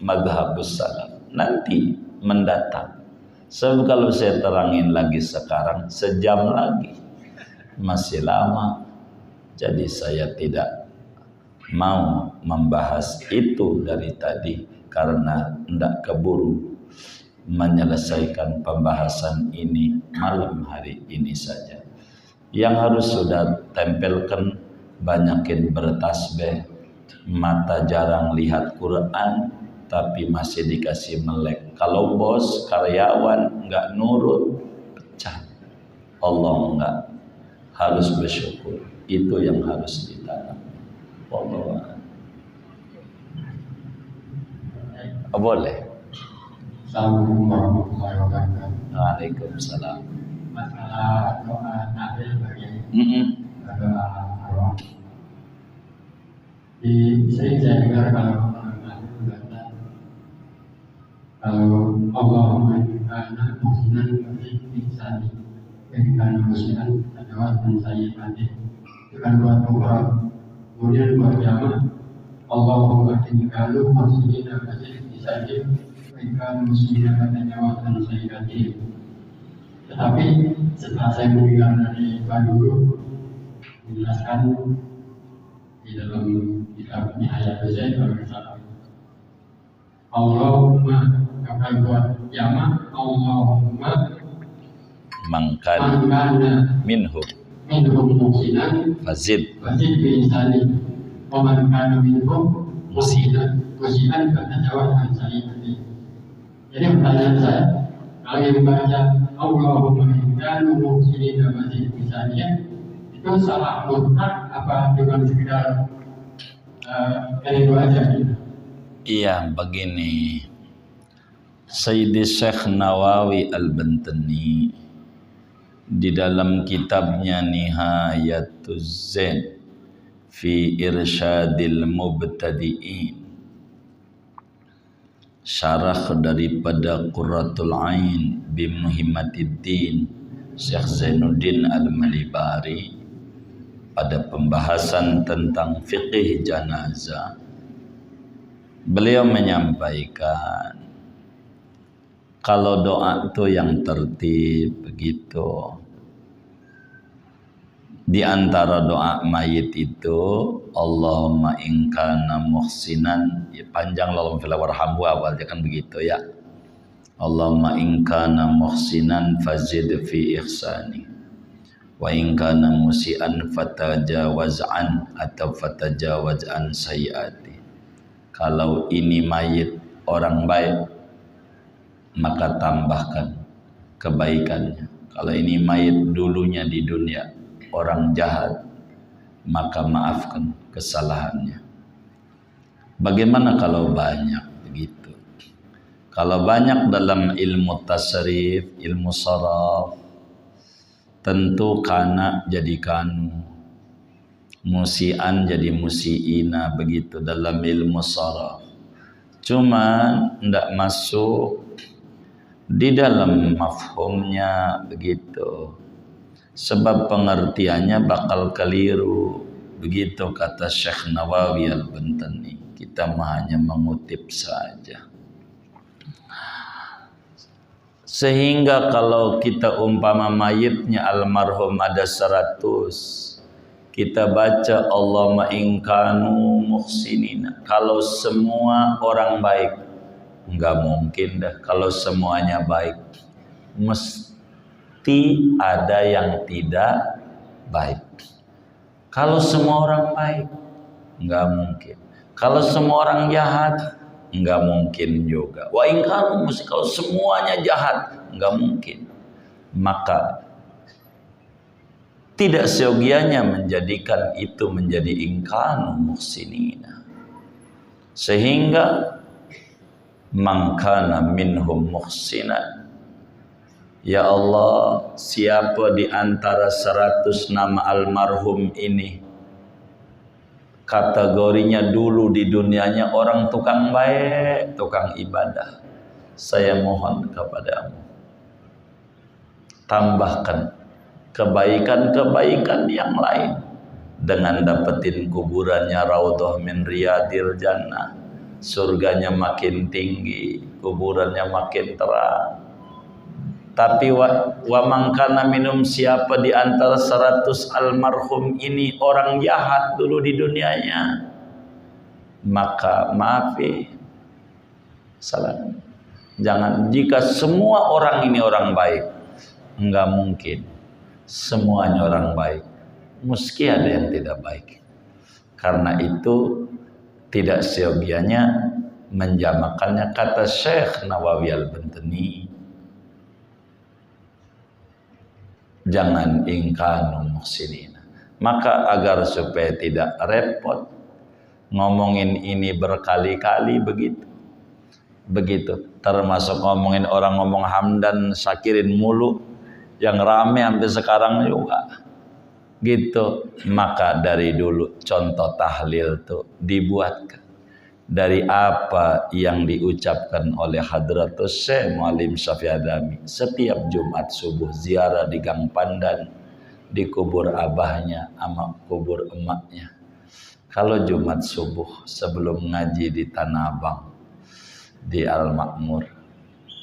madhabus salaf, nanti mendatang. Sebab kalau saya terangin lagi sekarang sejam lagi masih lama, jadi saya tidak mau membahas itu dari tadi karena tidak keburu menyelesaikan pembahasan ini malam hari ini saja. Yang harus sudah tempelkan, banyakin bertasbih, mata jarang lihat Quran tapi masih dikasih melek. Kalau bos karyawan nggak nurut, pecah. Allah nggak, harus bersyukur. Itu yang harus ditanam. Allah. Boleh. Assalamualaikum warahmatullahi wabarakatuh. Waalaikumsalam. Masalah doa tahlil bagi doa arwah. Sering saya dengar kalau orang tahlil baca, kalau Allahumma kana musinan bagi insani, kana musinan adalah saya tadi. Itu kan doa doa. Kemudian doa jamaah, Allahumma kana musinan bagi insani, kana musinan adalah saya tadi. Tetapi setelah saya mendengar dari Pak Dulu menjelaskan di dalam kitabnya ayat Zaid berkata, Allahumma kata buat jamaah, Allahumma Mangkana minhum muksinan fazid bi'isani wa man kana minhum musinan kata jawab saya tadi. Jadi pertanyaan saya, kalau yang membaca Allahumma kanu muksinin fazid bi'isani, itu salah mutlak apa cuma sekedar itu aja gitu? Iya, begini. Sayyidi Syekh Nawawi Al-Bantani di dalam kitabnya Nihayatuz Zain fi Irsyadil Mubtadi'in, syarah daripada Qurratul Ain Bibnu Himmatiddin Syekh Zainuddin Al-Malibari pada pembahasan tentang fiqih janazah, beliau menyampaikan kalau doa itu yang tertib begitu. Di antara doa mayit itu Allahumma in kana muhsinan, ya panjang Allahumma fil warhamhu awalnya kan begitu ya. Allahumma in kana muhsinan fazid fi ihsani wa in kana musian fatajawaz an atau fatajawaz an sayyiati. Kalau ini mayit orang baik, maka tambahkan kebaikannya. Kalau ini mayit dulunya di dunia orang jahat, maka maafkan kesalahannya. Bagaimana kalau banyak begitu? Kalau banyak dalam ilmu tasrif, ilmu saraf, tentu kana jadi kanu, musian jadi musiina, begitu dalam ilmu saraf. Cuman tidak masuk di dalam mafhumnya begitu, sebab pengertiannya bakal keliru, begitu kata Syekh Nawawi Al-Bantani. Kita hanya mengutip saja. Sehingga kalau kita umpama mayitnya almarhum ada 100, kita baca Allahumma in kanu muhsinina. Kalau semua orang baik, enggak mungkin dah. Kalau semuanya baik, mesti ada yang tidak baik. Kalau semua orang baik, enggak mungkin. Kalau semua orang jahat, enggak mungkin juga. Wa in kanu mesti, kalau semuanya jahat, enggak mungkin. Maka tidak seyogianya menjadikan itu menjadi ingkanu muhsinina. Sehingga mangkana minhum muhsinan, ya Allah, siapa di antara 100 nama almarhum ini kategorinya dulu di dunianya orang tukang baik, tukang ibadah, saya mohon kepadamu, tambahkan kebaikan-kebaikan yang lain dengan dapetin kuburannya raudhah min riyadil jannah, surganya makin tinggi, kuburannya makin terang. Tapi wa mangkana minum, siapa di antara 100 almarhum ini orang jahat dulu di dunianya, maka maafi, salam. Jangan, jika semua orang ini orang baik, enggak mungkin semuanya orang baik, meski ada yang tidak baik. Karena itu tidak seyogianya menjamakannya. Kata Syekh Nawawi Al-Bantani, jangan ingkanu muhsinina. Maka agar supaya tidak repot ngomongin ini berkali-kali begitu, termasuk ngomongin orang ngomong hamdan syakirin mulu yang rame sampai sekarang juga gitu. Maka dari dulu contoh tahlil tuh dibuatkan dari apa yang diucapkan oleh Hadratus Syekh Muallim Syafi'i Adami setiap Jumat subuh ziarah di Gang Pandan, di kubur abahnya sama kubur emaknya. Kalau Jumat subuh sebelum ngaji di Tanah Abang di Al-Makmur,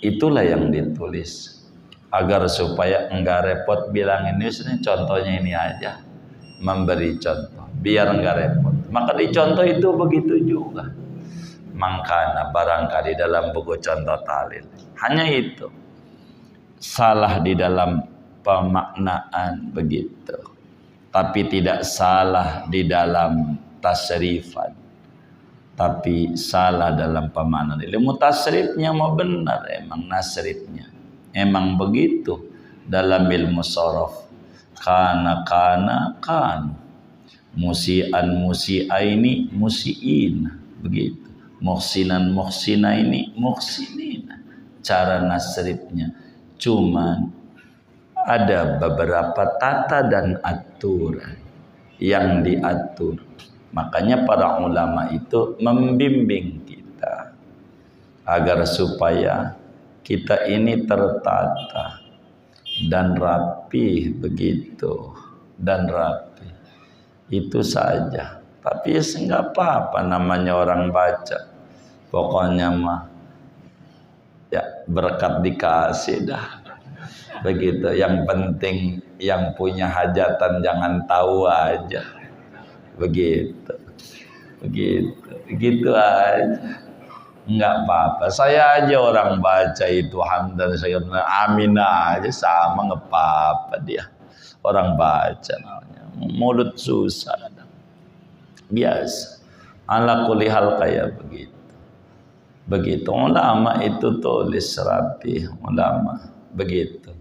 itulah yang ditulis agar supaya enggak repot bilangin ini contohnya ini aja, memberi contoh biar enggak repot. Maka di contoh itu begitu juga. Mangkana barangkali dalam buku contoh tahlil hanya itu salah di dalam pemaknaan begitu, tapi tidak salah di dalam tasrifan, tapi salah dalam pemaknaan. Ilmu tasrifnya mau benar, emang nasrifnya emang begitu dalam ilmu sorof. kana musiaini musiin, begitu. Muhsinaini muhsinin. Cara nasribnya cuman ada beberapa tata dan aturan yang diatur. Makanya para ulama itu membimbing kita agar supaya kita ini tertata dan rapi, begitu, dan rapi. Itu saja. Tapi enggak apa-apa namanya orang baca. Pokoknya mah ya berkat dikasih dah. Begitu. Yang penting yang punya hajatan jangan tahu aja. Begitu. Begitu aja. Enggak apa-apa. Saya aja orang baca itu hamdan saya amin aja sama ngapa-apa dia. Orang baca namanya. Mulut susah. Biasa. Ala kulli hal kayak begitu. Begitu. Ulama itu tulis rapi. Ulama. Begitu.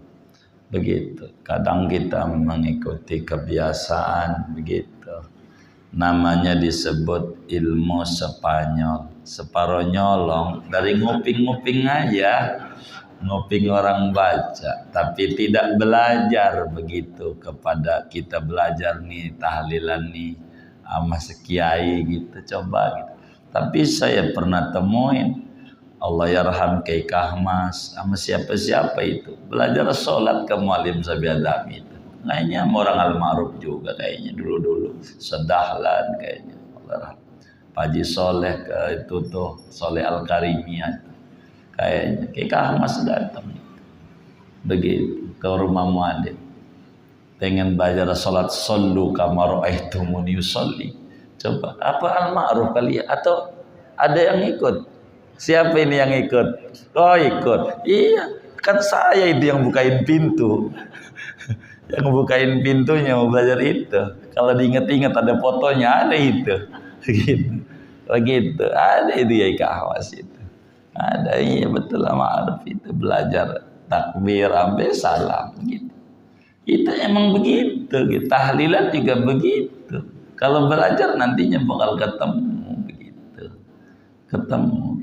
Kadang kita mengikuti kebiasaan. Begitu. Namanya disebut ilmu Spanyol. Separuh nyolong. Dari nguping-nguping aja. Nguping orang baca. Tapi tidak belajar begitu. Kepada kita belajar nih tahlilan nih. Sama sekiai gitu. Coba gitu. Tapi saya pernah temuin. Allah yarham Kiai Kahmas. Sama siapa-siapa itu. Belajar sholat ke mualim Sabiadami itu. Kayaknya orang almarhum juga kayaknya dulu-dulu. Sedahlan kayaknya. Allah Pak Haji Soleh ke itu tuh. Soleh Al-Karimiyah. Kayaknya. Kiai Kahmas datang. Begitu. Ke rumah mualim. Pengen belajar sholat. Sallu kama ra'aitumuni yusolli. Coba. Apa almarhum kali ya? Atau ada yang ikut? Siapa ini yang ikut? Oh ikut. Iya. Kan saya itu yang bukain pintu. Yang bukain pintunya mau belajar itu. Kalau diinget-inget ada fotonya, ada itu. Begitu. Ada itu ya Kahwas itu. Ada, iya betul ma'ruf itu. Belajar takbir sampai salam gitu. Itu emang begitu. Tahlilan juga begitu. Kalau belajar nantinya bakal ketemu begitu. Ketemu.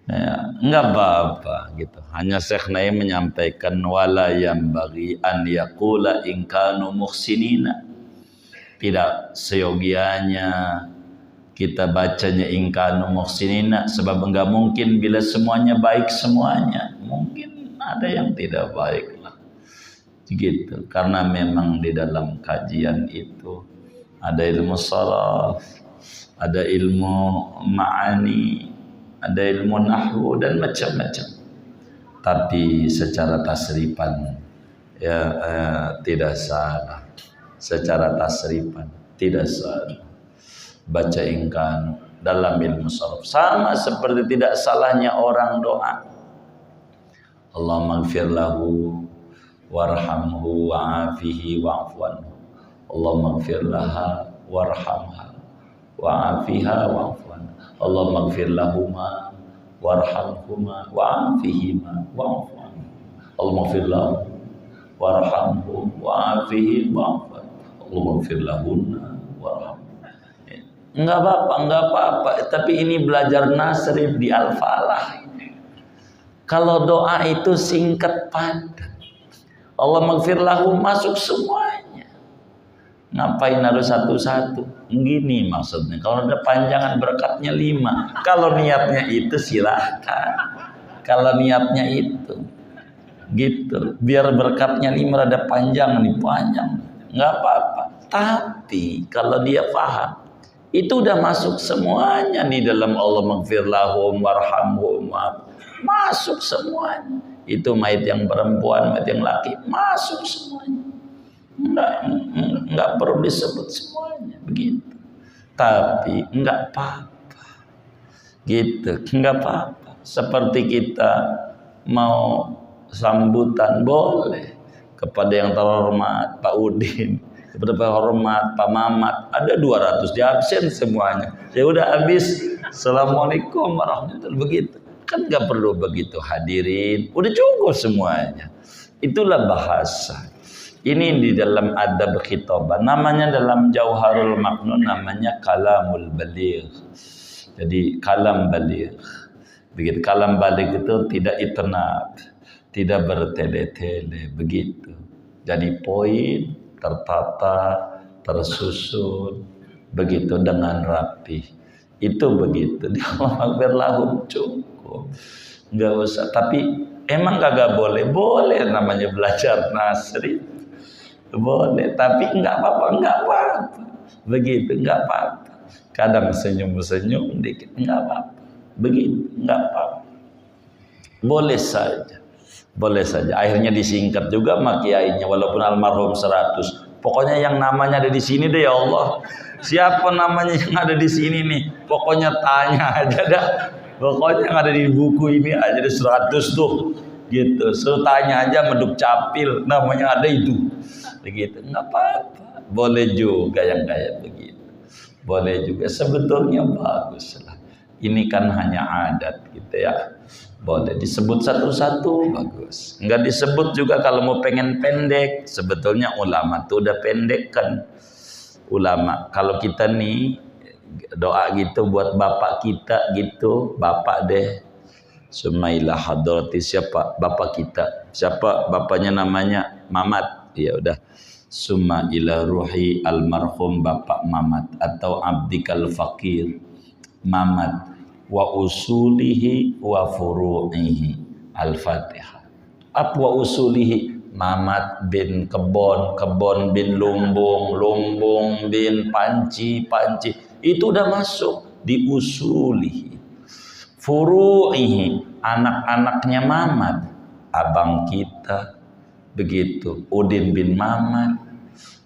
Ya, enggak apa-apa gitu. Hanya Syekh Naim menyampaikan wala yang bagi an yaqula in kanu muhsinina. Tidak seyogianya kita bacanya in kanu muhsinina sebab enggak mungkin bila semuanya baik semuanya. Mungkin ada yang tidak baik lah. Gitu. Karena memang di dalam kajian itu ada ilmu sharaf, ada ilmu ma'ani, ada ilmu nahwu dan macam-macam. Tapi secara tasrifan ya tidak salah. Secara tasrifan tidak salah. Baca ingkan dalam ilmu sharaf sama seperti tidak salahnya orang doa. Allahumma ighfir lahu warhamhu wa'afihi wa'fu anhu. Allahumma ighfir laha warhamha wa'afiha wa'fu anha. Allahumma ighfir lahuma warhamhuma wa'afihima wa'fu anhu. Allahumma ighfir lahu warhamhu wa'afihi wa'fu anhu. Allahumma ighfir lahunna warhamhuma. Enggak apa-apa, tapi ini belajar nasrib di Al-Falah. Kalau doa itu singkat padat. Allah maghfir lahu masuk semuanya. Ngapain harus satu-satu? Gini maksudnya. Kalau ada panjangan berkatnya 5. Kalau niatnya itu silahkan. Kalau niatnya itu. Gitu. Biar berkatnya 5 ada panjang nih panjang. Nggak apa-apa. Tapi kalau dia paham. Itu udah masuk semuanya di dalam Allah maghfir lahum warhamhum. Masuk semuanya. Itu mayit yang perempuan, mayit yang laki, masuk semuanya. Enggak perlu disebut semuanya begitu. Tapi enggak apa-apa. Gitu, enggak apa-apa. Seperti kita mau sambutan boleh kepada yang terhormat Pak Udin, kepada Pak Hormat Pak Mamat, ada 200 di absen semuanya. Ya udah habis. Assalamualaikum warahmatullahi wabarakatuh. Begitu. Kan nggak perlu begitu hadirin, udah cukup semuanya. Itulah bahasa. Ini di dalam adab khitabah. Namanya dalam Jauharul Maknun namanya kalamul baligh. Jadi kalam baligh. Begitu kalam baligh itu tidak itnab, tidak bertele-tele, begitu. Jadi poin, tertata, tersusun, begitu dengan rapi. Itu begitu. Dia lahum cukup. Enggak usah. Tapi emang kagak boleh? Boleh, namanya belajar nasri. Boleh, tapi enggak apa-apa. Begitu, enggak apa-apa. Kadang senyum-senyum dikit, enggak apa-apa. Begitu, enggak apa-apa. Boleh saja. Boleh saja. Akhirnya disingkat juga sama kiainya walaupun almarhum 100. Pokoknya yang namanya ada di sini deh ya Allah. Siapa namanya yang ada di sini nih? Pokoknya tanya aja dah. Pokoknya yang ada di buku ini aja ada 100 tuh. Gitu. So tanya aja meduk capil namanya ada itu. Begitu. Enggak apa-apa. Boleh juga yang kayak begitu. Boleh juga. Sebetulnya bagus lah. Ini kan hanya adat gitu ya. Boleh disebut satu-satu bagus. Enggak disebut juga kalau mau pengen pendek. Sebetulnya ulama tuh udah pendek kan. Ulama. Kalau kita nih doa gitu buat bapak kita gitu. Bapak deh. Sumailah hadrati siapa? Bapak kita. Siapa bapaknya namanya? Mamat. Ya udah. Summa ila ruhi almarhum Bapak Mamat atau abdikal fakir Mamat wa usulihi wa furu'ihi. Al-Fatihah. Apa wa usulihi? Mamat bin Kebon, Kebon bin Lumbung, Lumbung bin Panci, Panci. Itu udah masuk di usulihi. Furu'ihi, anak-anaknya Mamat, abang kita, begitu. Udin bin Mamat,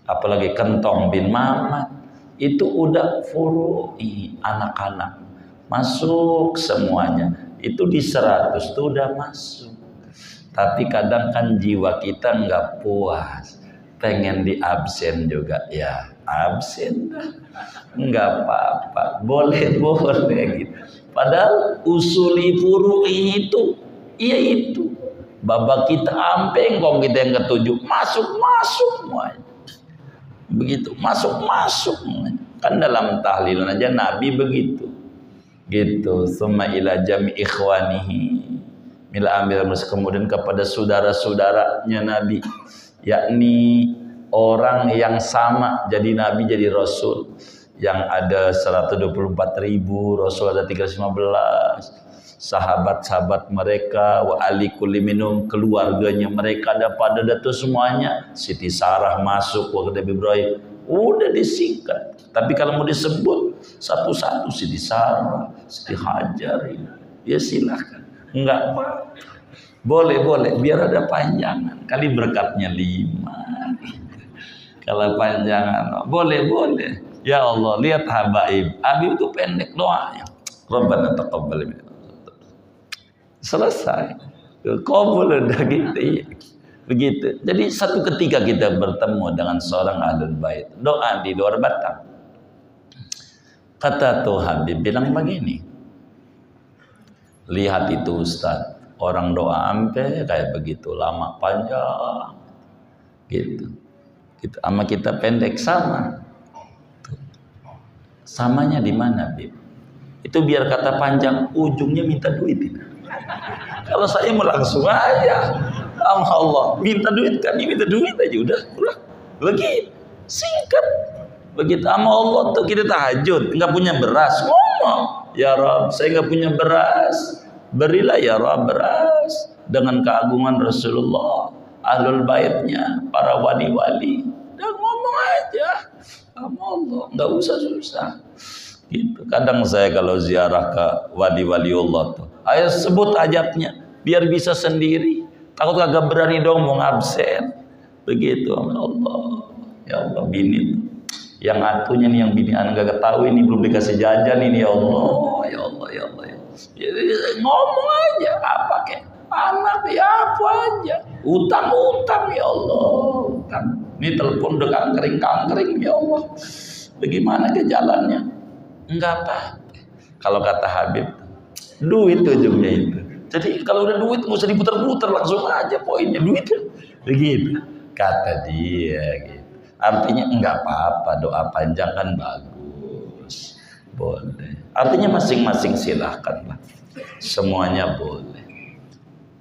apalagi Kentong bin Mamat, itu udah furu'i, anak-anak. Masuk semuanya. Itu di 100 itu udah masuk. Tapi kadang kan jiwa kita nggak puas. Pengen di absen juga. Ya absen dah. Nggak apa-apa. Boleh gitu. Padahal usuli furu'i itu. Iya itu. Babak kita ampengkong kita yang ketujuh. Masuk semuanya. Begitu. Masuk semuanya. Kan dalam tahlilan aja Nabi begitu. Gitu. Summa ila jami ikhwanihi. Mila ambil kemudian kepada saudara-saudaranya Nabi. Yakni orang yang sama jadi Nabi jadi Rasul. Yang ada 124.000, Rasul ada 315. Sahabat-sahabat mereka wa ali kulli minum, keluarganya mereka ada pada datu semuanya. Siti Sarah masuk waktu Nabi Ibrahim. Udah disingkat. Tapi kalau mau disebut satu-satu Siti Sarah, Siti Hajar, ya silahkan. Enggak apa. Boleh biar ada panjangan. Kali berkatnya 5. Kalau panjangan boleh. Ya Allah, lihat habaib. Habib itu pendek doanya. Rabbana taqabbal minna. Selesai. Qabul udah gitu ya. Begitu. Jadi satu ketika kita bertemu dengan seorang ahlul bait, doa di luar batang. Kata tuh Habib bilang begini. Lihat itu Ustaz, orang doa ampe kayak begitu lama panjang. Gitu. Sama kita pendek sama. Samanya di mana, Bib? Itu biar kata panjang, ujungnya minta duit. Kalau saya mau langsung aja, Allah minta duit, kami minta duit aja udah. Begitu, singkat. Begitu sama Allah tuh kita tahajud, nggak punya beras, ngomong, ya Rabb, saya nggak punya beras, berilah ya Rabb beras dengan keagungan Rasulullah, ahlul baitnya, para wali-wali, dan ngomong aja. Allah, nggak usah susah. Gitu. Kadang saya kalau ziarah ke wali-wali Allah tuh, ayo sebut hajatnya, biar bisa sendiri. Takut kagak berani dong mau ngabsen. Begitu Allah. Ya Allah, bini yang atunya nih, yang bini anak gak tahu ini belum dikasih jajan ini ya Allah. Ya Allah. Jadi, ngomong aja apa kek? Anak ya apa aja. Utang ya Allah. Utang. Ini telepon udah kangkering ya Allah. Bagaimana ke jalannya? Enggak apa. Kalau kata Habib, duit ujungnya itu. Jadi kalau udah duit nggak usah diputar-putar, langsung aja poinnya duit. Begitu. kata dia gitu. Artinya enggak apa-apa, doa panjang kan bagus, boleh. Artinya masing-masing silahkan lah, semuanya boleh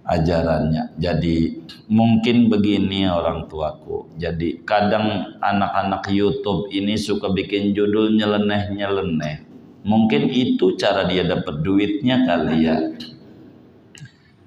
ajarannya. Jadi mungkin begini orang tuaku, jadi kadang anak-anak YouTube ini suka bikin judul nyeleneh-nyeleneh. Mungkin itu cara dia dapat duitnya kali ya.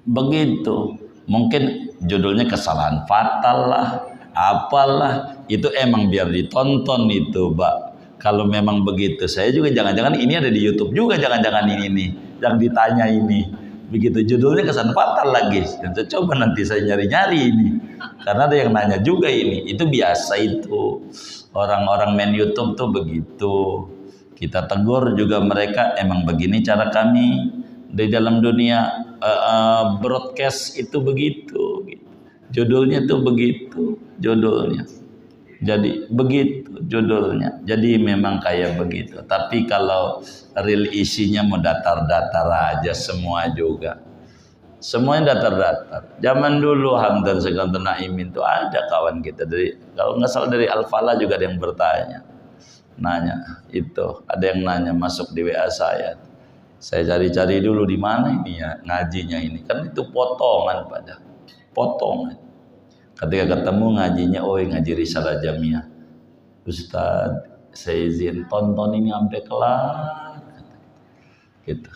Begitu. Mungkin judulnya kesalahan fatal lah, apalah, itu emang biar ditonton itu, Pak. Kalau memang begitu, saya juga jangan-jangan ini ada di YouTube juga, jangan-jangan ini nih, yang ditanya ini. Begitu judulnya kesalahan fatal lagi. Dan saya coba nanti saya nyari-nyari ini. Karena ada yang nanya juga ini. Itu biasa itu. Orang-orang main YouTube tuh begitu. Kita tegur juga mereka, emang begini cara kami di dalam dunia broadcast itu begitu. Judulnya tuh begitu, judulnya. Jadi begitu judulnya. Jadi memang kayak begitu. Tapi kalau real isinya mau datar-datar aja semua juga. Semuanya datar-datar. Zaman dulu Hamdan Sekanten Naimin tuh ada kawan kita dari, kalau nggak salah dari Al-Falah juga ada yang bertanya. Nanya itu, ada yang nanya masuk di WA saya. Saya cari-cari dulu di mana ini ya ngajinya ini. Kan itu potongan pada. Potongan. Ketika ketemu ngajinya, oh ngaji Risalah Jamiah. Ustaz, saya izin tonton ini sampai kelar. Gitu.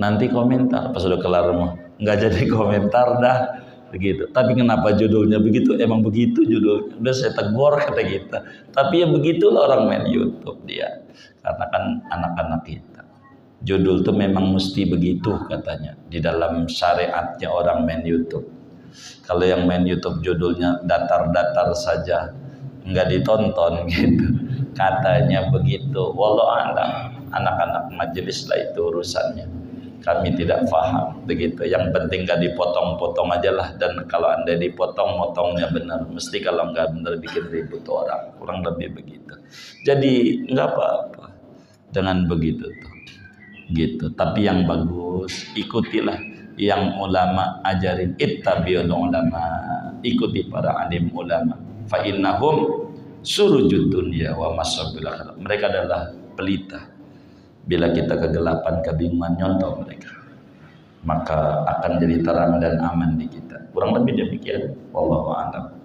Nanti komentar pas sudah kelar mah. Nggak jadi komentar dah. Begitu. Tapi kenapa judulnya begitu? Emang begitu judulnya. Udah saya tegur kata kita. Tapi ya begitulah orang main YouTube dia. Karena kan anak-anak kita. Judul tuh memang mesti begitu katanya di dalam syariatnya orang main YouTube. Kalau yang main YouTube judulnya datar-datar saja, nggak ditonton gitu. Katanya begitu. Wallahu a'lam. Anak-anak majelis lah itu urusannya. Kami tidak paham begitu. Yang penting nggak dipotong-potong aja lah. Dan kalau anda dipotong, motongnya benar. Mesti kalau nggak benar bikin ribut orang. Kurang lebih begitu. Jadi nggak apa-apa dengan begitu tuh. Gitu. Tapi yang bagus, ikutilah yang ulama ajarin. Ittabi'ul ulama, ikuti para alim ulama. Fa innahum surujud dunya wa masabil akhirah. Mereka adalah pelita. Bila kita kegelapan, kebingungan, nyontoh mereka, maka akan jadi terang dan aman di kita. Kurang lebih demikian. Wallahu a'lam.